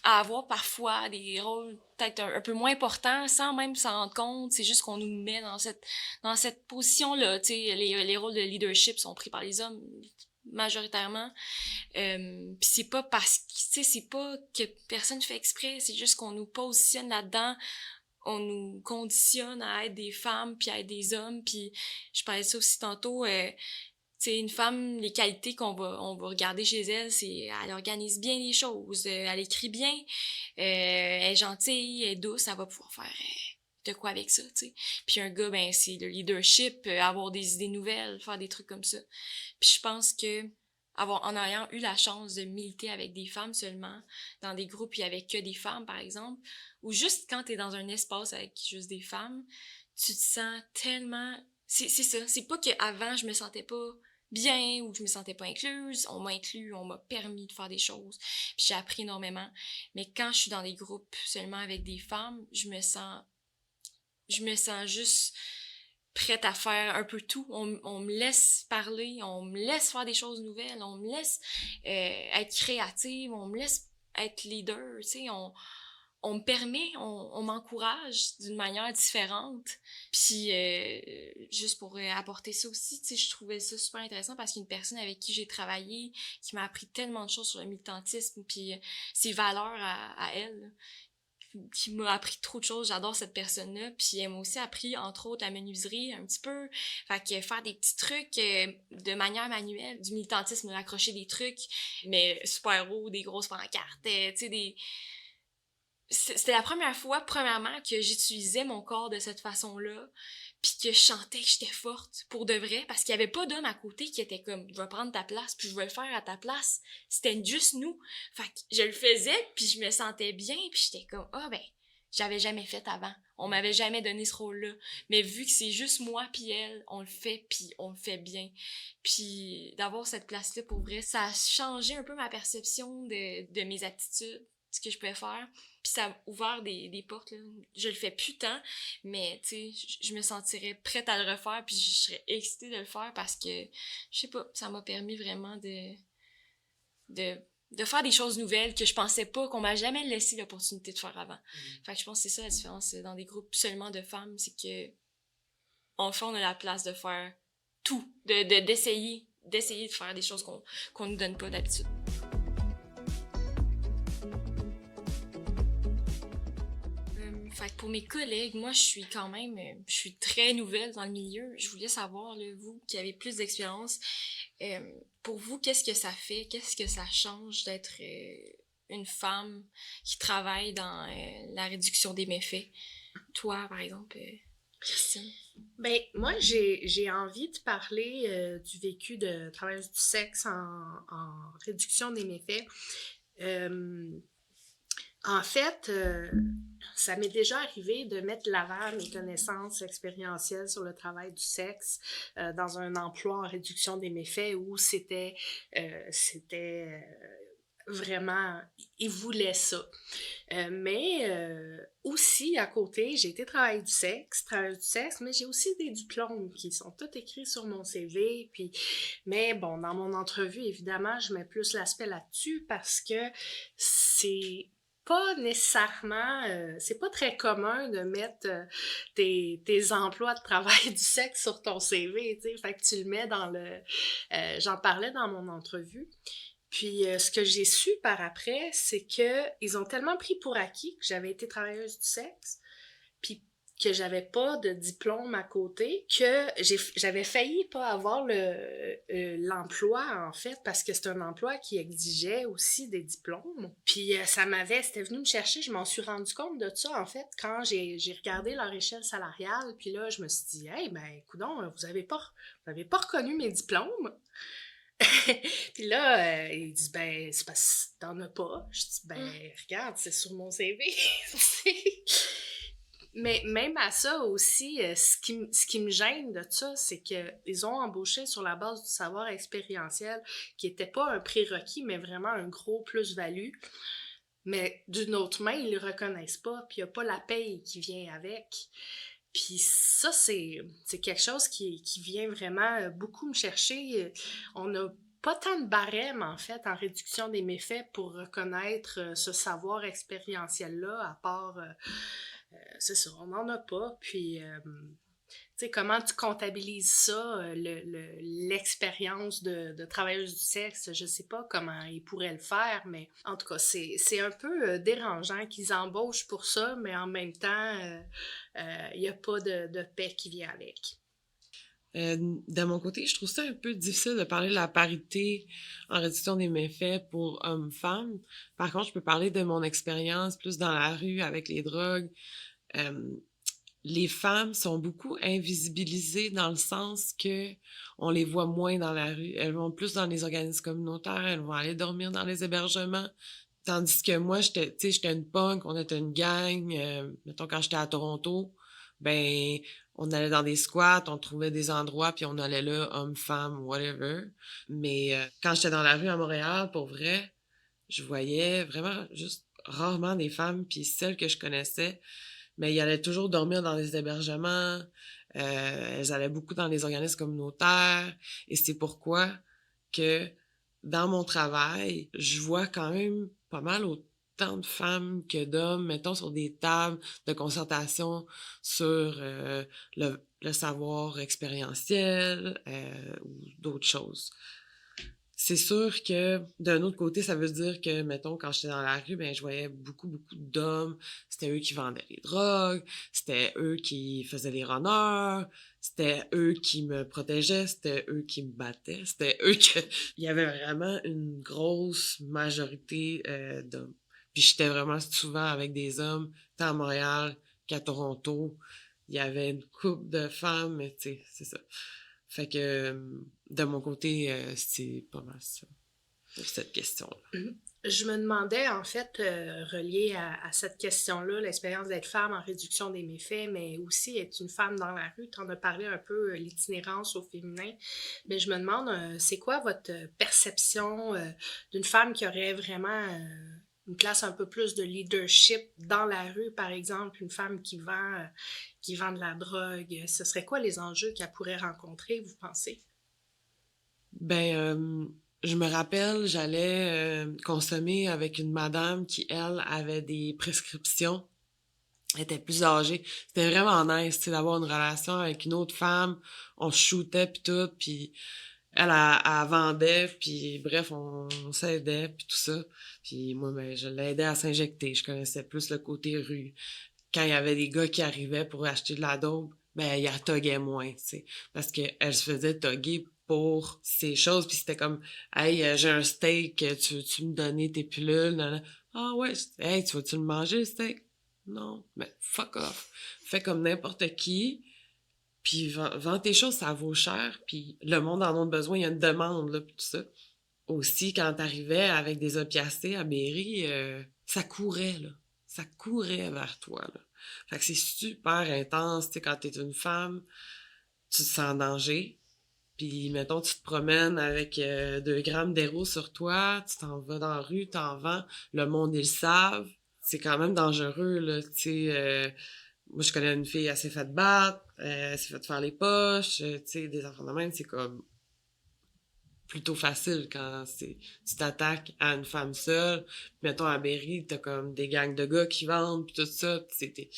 à avoir parfois des rôles peut-être un peu moins importants sans même s'en rendre compte. C'est juste qu'on nous met dans cette position-là. Tu sais, les rôles de leadership sont pris par les hommes majoritairement. Puis c'est pas parce que, tu sais, c'est pas que personne fait exprès, c'est juste qu'on nous positionne là-dedans, on nous conditionne à être des femmes puis à être des hommes. Puis je parlais de ça aussi tantôt. C'est une femme, les qualités on va regarder chez elle, c'est elle organise bien les choses, elle écrit bien, elle est gentille, elle est douce, elle va pouvoir faire de quoi avec ça, tu sais. Puis un gars, ben c'est le leadership, avoir des idées nouvelles, faire des trucs comme ça. Puis je pense que en ayant eu la chance de militer avec des femmes seulement, dans des groupes où il y avait que des femmes, par exemple, ou juste quand t'es dans un espace avec juste des femmes, tu te sens tellement... C'est ça, c'est pas qu'avant je me sentais pas bien ou je me sentais pas incluse, on m'a inclus, on m'a permis de faire des choses, puis j'ai appris énormément. Mais quand je suis dans des groupes seulement avec des femmes, je me sens juste prête à faire un peu tout. On me laisse parler, on me laisse faire des choses nouvelles, on me laisse être créative, on me laisse être leader, tu sais, on me permet, on m'encourage d'une manière différente. Puis, juste pour apporter ça aussi, tu sais, je trouvais ça super intéressant parce qu'une personne avec qui j'ai travaillé, qui m'a appris tellement de choses sur le militantisme, puis ses valeurs à elle, qui m'a appris trop de choses. J'adore cette personne-là. Puis elle m'a aussi appris, entre autres, la menuiserie un petit peu. Fait que faire des petits trucs de manière manuelle, du militantisme, accrocher des trucs, mais super haut, des grosses pancartes, tu sais, des... C'était la première fois, premièrement, que j'utilisais mon corps de cette façon-là, puis que je chantais que j'étais forte, pour de vrai, parce qu'il y avait pas d'homme à côté qui était comme « je vais prendre ta place, puis je vais le faire à ta place ». C'était juste nous. Fait que je le faisais, puis je me sentais bien, puis j'étais comme « ah ben, j'avais jamais fait avant. On m'avait jamais donné ce rôle-là. Mais vu que c'est juste moi puis elle, on le fait, puis on le fait bien. » Puis d'avoir cette place-là, pour vrai, ça a changé un peu ma perception de mes aptitudes, ce que je pouvais faire. Puis ça a ouvert des portes, là. Je le fais plus tant, mais tu sais, je me sentirais prête à le refaire, puis je serais excitée de le faire parce que, je sais pas, ça m'a permis vraiment de faire des choses nouvelles que je pensais pas, qu'on m'a jamais laissé l'opportunité de faire avant. Fait que je pense que c'est ça la différence dans des groupes seulement de femmes, c'est que, en fait, on a la place de faire tout, d'essayer de faire des choses qu'on nous donne pas d'habitude. Fait que pour mes collègues, moi, je suis très nouvelle dans le milieu. Je voulais savoir, là, vous qui avez plus d'expérience, pour vous, qu'est-ce que ça fait? Qu'est-ce que ça change d'être une femme qui travaille dans la réduction des méfaits? Toi, par exemple, Christine? Ben, moi, j'ai envie de parler du vécu de travailleuse du sexe en réduction des méfaits. En fait, ça m'est déjà arrivé de mettre de l'avant mes connaissances expérientielles sur le travail du sexe dans un emploi en réduction des méfaits où c'était vraiment, ils voulaient ça. Mais aussi, à côté, j'ai été travailleuse du sexe, mais j'ai aussi des diplômes qui sont tous écrits sur mon CV. Mais bon, dans mon entrevue, évidemment, je mets plus l'aspect là-dessus parce que c'est pas nécessairement, c'est pas très commun de mettre tes emplois de travail du sexe sur ton CV, tu sais, fait que tu le mets dans j'en parlais dans mon entrevue. Puis ce que j'ai su par après, c'est que ils ont tellement pris pour acquis que j'avais été travailleuse du sexe, puis que j'avais pas de diplôme à côté, que j'avais failli pas avoir l'emploi, en fait, parce que c'est un emploi qui exigeait aussi des diplômes. Puis c'était venu me chercher, je m'en suis rendu compte de ça, en fait, quand j'ai regardé leur échelle salariale, puis là, je me suis dit, hey, ben, coudonc, vous avez pas reconnu mes diplômes? Puis là, ils disent, ben, c'est parce que t'en as pas. Je dis, ben, regarde, c'est sur mon CV. Mais même à ça aussi, ce qui me gêne de ça, c'est qu'ils ont embauché sur la base du savoir expérientiel, qui n'était pas un prérequis, mais vraiment un gros plus-value. Mais d'une autre main, ils le reconnaissent pas, puis il n'y a pas la paye qui vient avec. Puis ça, c'est quelque chose qui vient vraiment beaucoup me chercher. On n'a pas tant de barème, en fait, en réduction des méfaits pour reconnaître ce savoir expérientiel-là, à part... c'est ça, on n'en a pas. Puis, tu sais, comment tu comptabilises ça, l'expérience de travailleuse du sexe, je sais pas comment ils pourraient le faire, mais en tout cas, c'est un peu dérangeant qu'ils embauchent pour ça, mais en même temps, il n'y a pas de paix qui vient avec. De mon côté, je trouve ça un peu difficile de parler de la parité en réduction des méfaits pour hommes-femmes. Par contre, je peux parler de mon expérience plus dans la rue avec les drogues. Les femmes sont beaucoup invisibilisées dans le sens que on les voit moins dans la rue. Elles vont plus dans les organismes communautaires, elles vont aller dormir dans les hébergements. Tandis que moi, j'étais une punk, on était une gang. Mettons, quand j'étais à Toronto, ben, on allait dans des squats, on trouvait des endroits, puis on allait là, hommes, femmes, whatever. Mais quand j'étais dans la rue à Montréal, pour vrai, je voyais vraiment juste rarement des femmes, puis celles que je connaissais, mais ils allaient toujours dormir dans des hébergements, elles allaient beaucoup dans les organismes communautaires, et c'est pourquoi que dans mon travail, je vois quand même pas mal autant de femmes que d'hommes, mettons, sur des tables de concertation sur le savoir expérientiel ou d'autres choses. C'est sûr que d'un autre côté, ça veut dire que, mettons, quand j'étais dans la rue, ben je voyais beaucoup d'hommes. C'était eux qui vendaient les drogues, c'était eux qui faisaient les runners, c'était eux qui me protégeaient, c'était eux qui me battaient, c'était eux que... Il y avait vraiment une grosse majorité d'hommes. Puis j'étais vraiment souvent avec des hommes, tant à Montréal qu'à Toronto. Il y avait une couple de femmes, mais tu sais, c'est ça. Fait que, de mon côté, c'est pas mal ça pour cette question-là. Je me demandais, en fait, relié à cette question-là, l'expérience d'être femme en réduction des méfaits, mais aussi être une femme dans la rue. Tu en as parlé un peu, l'itinérance au féminin. Mais je me demande, c'est quoi votre perception d'une femme qui aurait vraiment une place un peu plus de leadership dans la rue, par exemple, une femme qui vend de la drogue? Ce serait quoi les enjeux qu'elle pourrait rencontrer, vous pensez? Ben, je me rappelle, j'allais consommer avec une madame qui, elle, avait des prescriptions. Elle était plus âgée. C'était vraiment nice, tu sais, d'avoir une relation avec une autre femme. On se shootait pis tout, pis elle vendait, puis bref, on s'aidait, puis tout ça. Puis moi, ben, je l'aidais à s'injecter. Je connaissais plus le côté rue. Quand il y avait des gars qui arrivaient pour acheter de la dope, ben, il la toguait moins, tu sais. Parce qu'elle se faisait toguer pour ces choses, puis c'était comme « Hey, j'ai un steak, tu veux-tu me donner tes pilules? » Ah ouais, hey, tu vas-tu le manger, le steak? Non, ben, fuck off. Fais comme n'importe qui, puis vends tes choses, ça vaut cher, puis le monde en a besoin, il y a une demande, là, puis tout ça. Aussi, quand t'arrivais avec des opiacés à Berry, ça courait, là. Ça courait vers toi, là. Fait que c'est super intense, tu sais, quand t'es une femme, tu te sens en danger. Puis, mettons, tu te promènes avec 2 grammes d'héros sur toi, tu t'en vas dans la rue, t'en vends, le monde, ils le savent. C'est quand même dangereux, là, tu sais. Moi, je connais une fille, elle s'est fait battre, elle s'est fait faire les poches, tu sais, des enfants de même, c'est comme plutôt facile quand tu t'attaques à une femme seule. Puis, mettons, à Berry, t'as comme des gangs de gars qui vendent, puis tout ça, puis t'es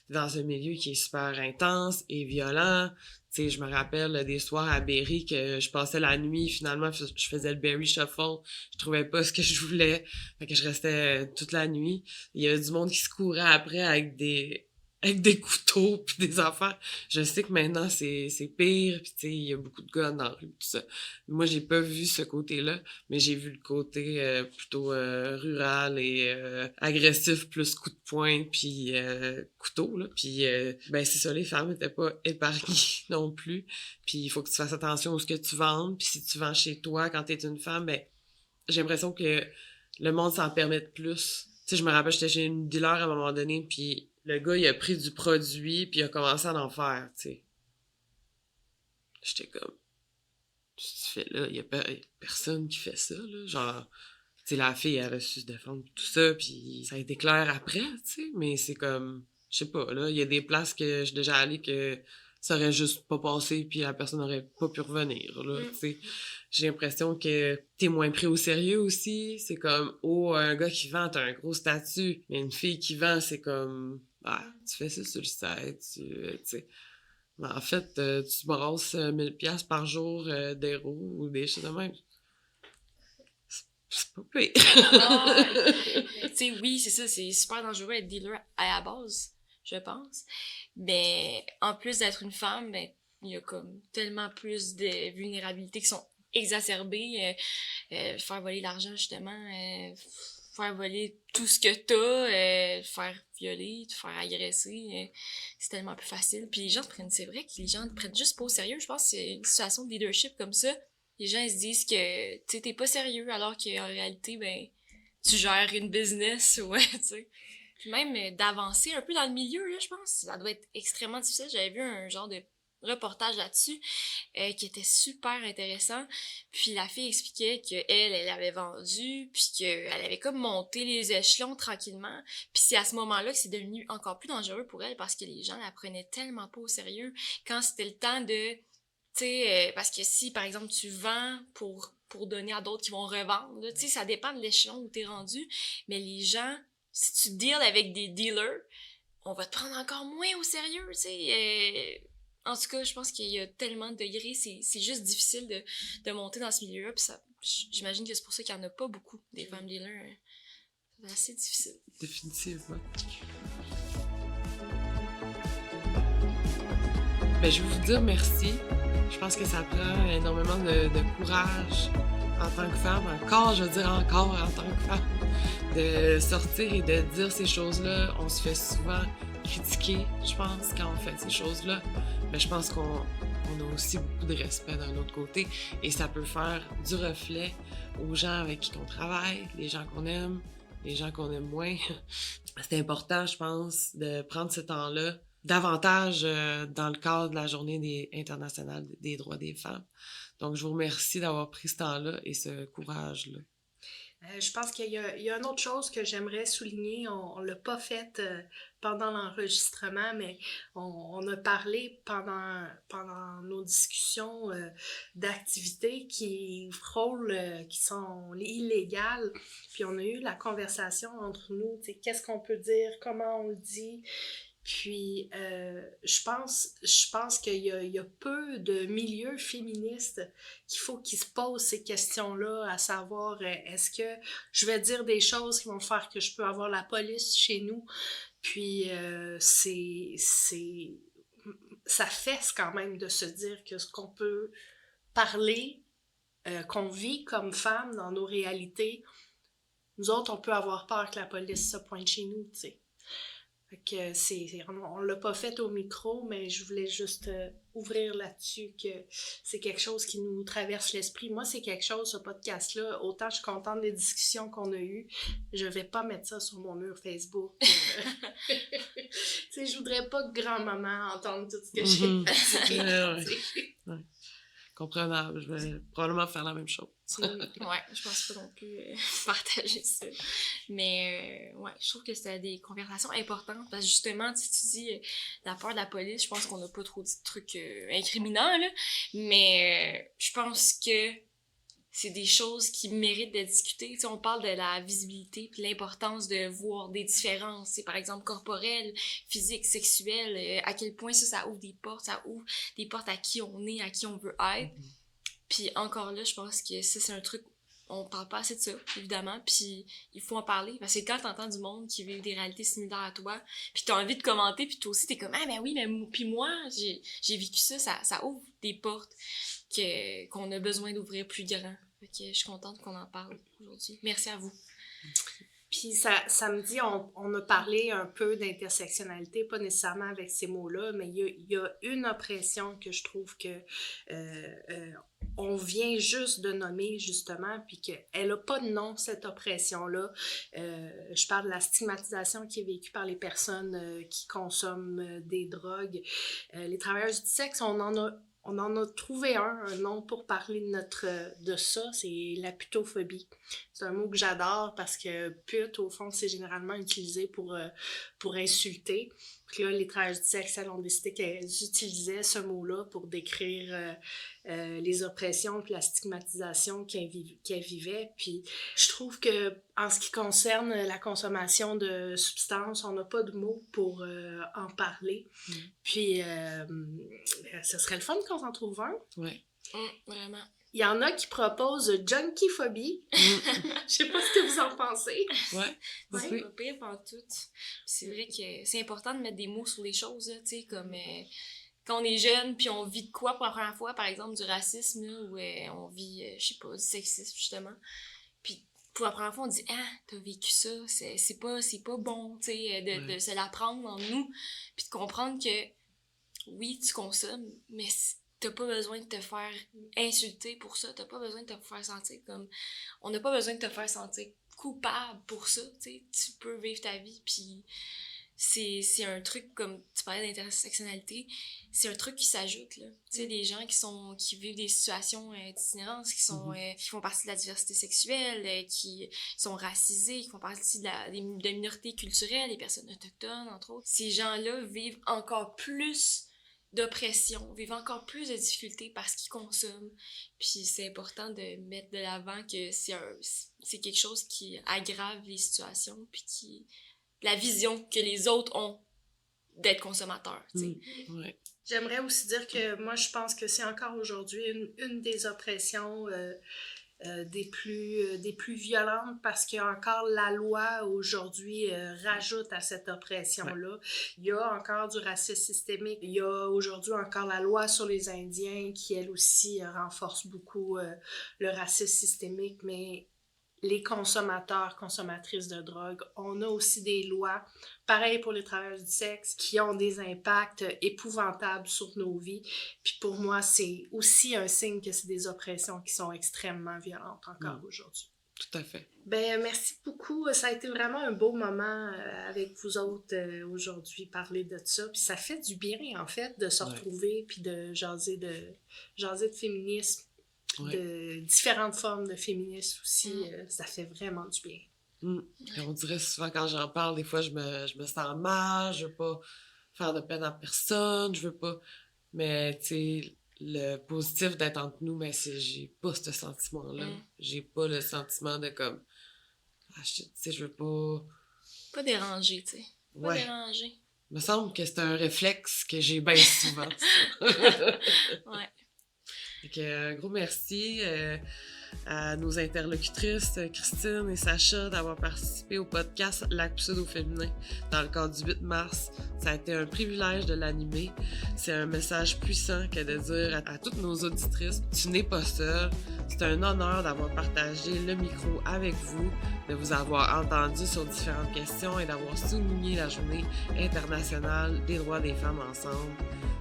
dans un milieu qui est super intense et violent. Tu sais, je me rappelle des soirs à Berry que je passais la nuit, finalement, je faisais le Berry Shuffle. Je trouvais pas ce que je voulais. Fait que je restais toute la nuit. Il y avait du monde qui se courait après avec des avec des couteaux puis des affaires. Je sais que maintenant, c'est pire, puis tu sais, il y a beaucoup de gars dans la rue, tout ça. Moi, j'ai pas vu ce côté-là, mais j'ai vu le côté plutôt rural et agressif, plus coup de poing, puis couteau, là. Puis, ben c'est ça, les femmes étaient pas épargnées non plus. Puis, il faut que tu fasses attention à ce que tu vends, puis si tu vends chez toi quand t'es une femme, ben j'ai l'impression que le monde s'en permet plus. Tu sais, je me rappelle, j'étais chez une dealer à un moment donné, puis le gars, il a pris du produit, puis il a commencé à en faire, tu sais. J'étais comme, qu'est-ce que tu fais là? Il y a personne qui fait ça, là. Genre, tu sais, la fille, elle a su se défendre, tout ça, puis ça a été clair après, tu sais. Mais c'est comme, je sais pas, là, il y a des places que je suis déjà allée que ça aurait juste pas passé, puis la personne aurait pas pu revenir, là, tu sais. J'ai l'impression que t'es moins pris au sérieux aussi. C'est comme, oh, un gars qui vend, t'as un gros statut. Mais une fille qui vend, c'est comme, ah, tu fais ça sur le site, tu sais. Mais en fait, tu brasses 1000$ par jour d'héros ou des choses de même. C'est pas pire. Tu sais, oui, c'est ça, c'est super dangereux être dealer à la base, je pense. Mais en plus d'être une femme, ben, il y a comme tellement plus de vulnérabilités qui sont exacerbées. Faire voler l'argent, justement, faire voler tout ce que t'as, faire violer, te faire agresser, c'est tellement plus facile. Puis les gens prennent, c'est vrai que les gens prennent juste pas au sérieux. Je pense que c'est une situation de leadership comme ça. Les gens ils se disent que tu sais, t'es pas sérieux alors qu'en réalité, ben, tu gères une business, ouais, tu sais. Puis même d'avancer un peu dans le milieu, là, je pense, ça doit être extrêmement difficile. J'avais vu un genre de reportage là-dessus qui était super intéressant. Puis la fille expliquait que elle avait vendu, puis qu'elle avait comme monté les échelons tranquillement. Puis c'est à ce moment-là que c'est devenu encore plus dangereux pour elle parce que les gens la prenaient tellement pas au sérieux quand c'était le temps de, tu sais, parce que si par exemple tu vends pour donner à d'autres qui vont revendre, tu sais, ça dépend de l'échelon où t'es rendu, mais les gens, si tu deals avec des dealers, on va te prendre encore moins au sérieux, tu sais. En tout cas, je pense qu'il y a tellement de degrés, c'est juste difficile de monter dans ce milieu-là, puis ça, j'imagine que c'est pour ça qu'il y en a pas beaucoup, des femmes dealers. C'est assez difficile. Définitivement. Ben, je veux vous dire merci. Je pense que ça prend énormément de courage en tant que femme, encore, je veux dire encore en tant que femme, de sortir et de dire ces choses-là. On se fait souvent critiquer, je pense, quand on fait ces choses-là. Mais je pense qu'on a aussi beaucoup de respect d'un autre côté et ça peut faire du reflet aux gens avec qui on travaille, les gens qu'on aime, les gens qu'on aime moins. C'est important, je pense, de prendre ce temps-là davantage dans le cadre de la Journée internationale des droits des femmes. Donc, je vous remercie d'avoir pris ce temps-là et ce courage-là. Je pense qu'il y a une autre chose que j'aimerais souligner. On ne l'a pas fait pendant l'enregistrement, mais on a parlé pendant nos discussions d'activités qui frôlent, qui sont illégales. Puis on a eu la conversation entre nous, tu sais, qu'est-ce qu'on peut dire, comment on le dit. Puis, je pense qu'il y a peu de milieux féministes qu'il faut qu'ils se posent ces questions-là, à savoir, est-ce que je vais dire des choses qui vont faire que je peux avoir la police chez nous? Puis, ça fesse quand même de se dire que ce qu'on peut parler, qu'on vit comme femme dans nos réalités, nous autres, on peut avoir peur que la police se pointe chez nous, tu sais. Fait que on l'a pas fait au micro, mais je voulais juste ouvrir là-dessus que c'est quelque chose qui nous traverse l'esprit. Moi, c'est quelque chose, ce podcast-là, autant je suis contente des discussions qu'on a eues, je vais pas mettre ça sur mon mur Facebook. Tu sais, je voudrais pas que grand-maman entende tout ce que j'ai fait. Ouais. Comprenable, je vais probablement faire la même chose. Ouais, je pense pas non plus partager ça. Mais ouais, je trouve que c'était des conversations importantes parce que justement, tu dis la peur de la police, je pense qu'on n'a pas trop dit de trucs incriminants, là. Mais je pense que c'est des choses qui méritent d'être discutées. Tu sais, on parle de la visibilité puis l'importance de voir des différences, c'est par exemple corporelles, physiques, sexuelles, à quel point ça ouvre des portes, ça ouvre des portes à qui on est, à qui on veut être. Puis encore là, je pense que ça, c'est un truc on parle pas assez de ça, évidemment, puis il faut en parler, parce que quand t'entends du monde qui vit des réalités similaires à toi, puis t'as envie de commenter, puis toi aussi t'es comme « Ah ben oui, puis moi, j'ai vécu ça, ça ouvre des portes qu'on a besoin d'ouvrir plus grand. » Fait que je suis contente qu'on en parle aujourd'hui. Merci à vous. Puis samedi, on a parlé un peu d'intersectionnalité, pas nécessairement avec ces mots-là, mais il y a une oppression que je trouve que on vient juste de nommer, justement, puis qu'elle n'a pas de nom, cette oppression-là. Je parle de la stigmatisation qui est vécue par les personnes qui consomment des drogues. Les travailleurs du sexe, on en a trouvé un nom pour parler de ça, c'est la putophobie. C'est un mot que j'adore parce que pute, au fond, c'est généralement utilisé pour insulter. Puis là, les travailleurs du sexe, elles ont décidé qu'elles utilisaient ce mot-là pour décrire les oppressions puis la stigmatisation qu'elles vivaient. Puis je trouve que en ce qui concerne la consommation de substances, on n'a pas de mots pour en parler. Puis ce serait le fun qu'on en trouve un. Ouais. Vraiment. Il y en a qui proposent junkie-phobie. Je sais pas ce que vous en pensez. Ouais. C'est pas pire pantoute. C'est vrai que c'est important de mettre des mots sur les choses, tu sais, comme quand on est jeune puis on vit de quoi pour la première fois, par exemple du racisme, là, ou on vit, je sais pas, du sexisme, justement. Puis pour la première fois, on dit « Ah, t'as vécu ça, c'est pas bon, tu sais, de se l'apprendre en nous. » Puis de comprendre que, oui, tu consommes, mais t'as pas besoin de te faire insulter pour ça, t'as pas besoin de te faire sentir comme... On n'a pas besoin de te faire sentir coupable pour ça, tu sais, tu peux vivre ta vie, puis c'est un truc, comme tu parlais d'intersectionnalité, c'est un truc qui s'ajoute, là, tu sais, des gens qui vivent des situations d'itinérance, qui font partie de la diversité sexuelle, qui sont racisés, qui font partie de minorités culturelles, les personnes autochtones, entre autres, ces gens-là vivent encore plus d'oppression, vivent encore plus de difficultés parce qu'ils consomment. Puis c'est important de mettre de l'avant que c'est quelque chose qui aggrave les situations, puis la vision que les autres ont d'être consommateurs, tu sais. Ouais. J'aimerais aussi dire que moi, je pense que c'est encore aujourd'hui une des oppressions des plus violentes, parce qu'il y a encore la loi aujourd'hui rajoute à cette oppression-là. Ouais. Il y a encore du racisme systémique. Il y a aujourd'hui encore la loi sur les Indiens qui, elle aussi, renforce beaucoup le racisme systémique, mais les consommatrices de drogue, on a aussi des lois, pareil pour les travailleurs du sexe, qui ont des impacts épouvantables sur nos vies. Puis pour moi, c'est aussi un signe que c'est des oppressions qui sont extrêmement violentes encore aujourd'hui. Tout à fait. Ben merci beaucoup. Ça a été vraiment un beau moment avec vous autres aujourd'hui, parler de ça. Puis ça fait du bien, en fait, de se retrouver puis de jaser de féminisme. De différentes formes de féminisme aussi, ça fait vraiment du bien. Et on dirait souvent quand j'en parle, des fois je me sens mal, je veux pas faire de peine à personne, je veux pas... Mais tu sais, le positif d'être entre nous, mais j'ai pas ce sentiment-là. J'ai pas le sentiment de comme... Ah, tu sais, je veux pas... Pas déranger, tu sais. Pas déranger. Il me semble que c'est un réflexe que j'ai bien souvent. Ouais. Donc, un gros merci à nos interlocutrices, Christine et Sacha, d'avoir participé au podcast Lac Pseudo Féminin dans le cadre du 8 mars. Ça a été un privilège de l'animer. C'est un message puissant que de dire à toutes nos auditrices, tu n'es pas seule. C'est un honneur d'avoir partagé le micro avec vous, de vous avoir entendu sur différentes questions et d'avoir souligné la Journée internationale des droits des femmes ensemble.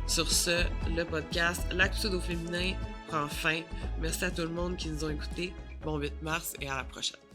Sur ce, le podcast Lac Pseudo Féminin prend fin. Merci à tout le monde qui nous a écoutés. Bon 8 mars et à la prochaine.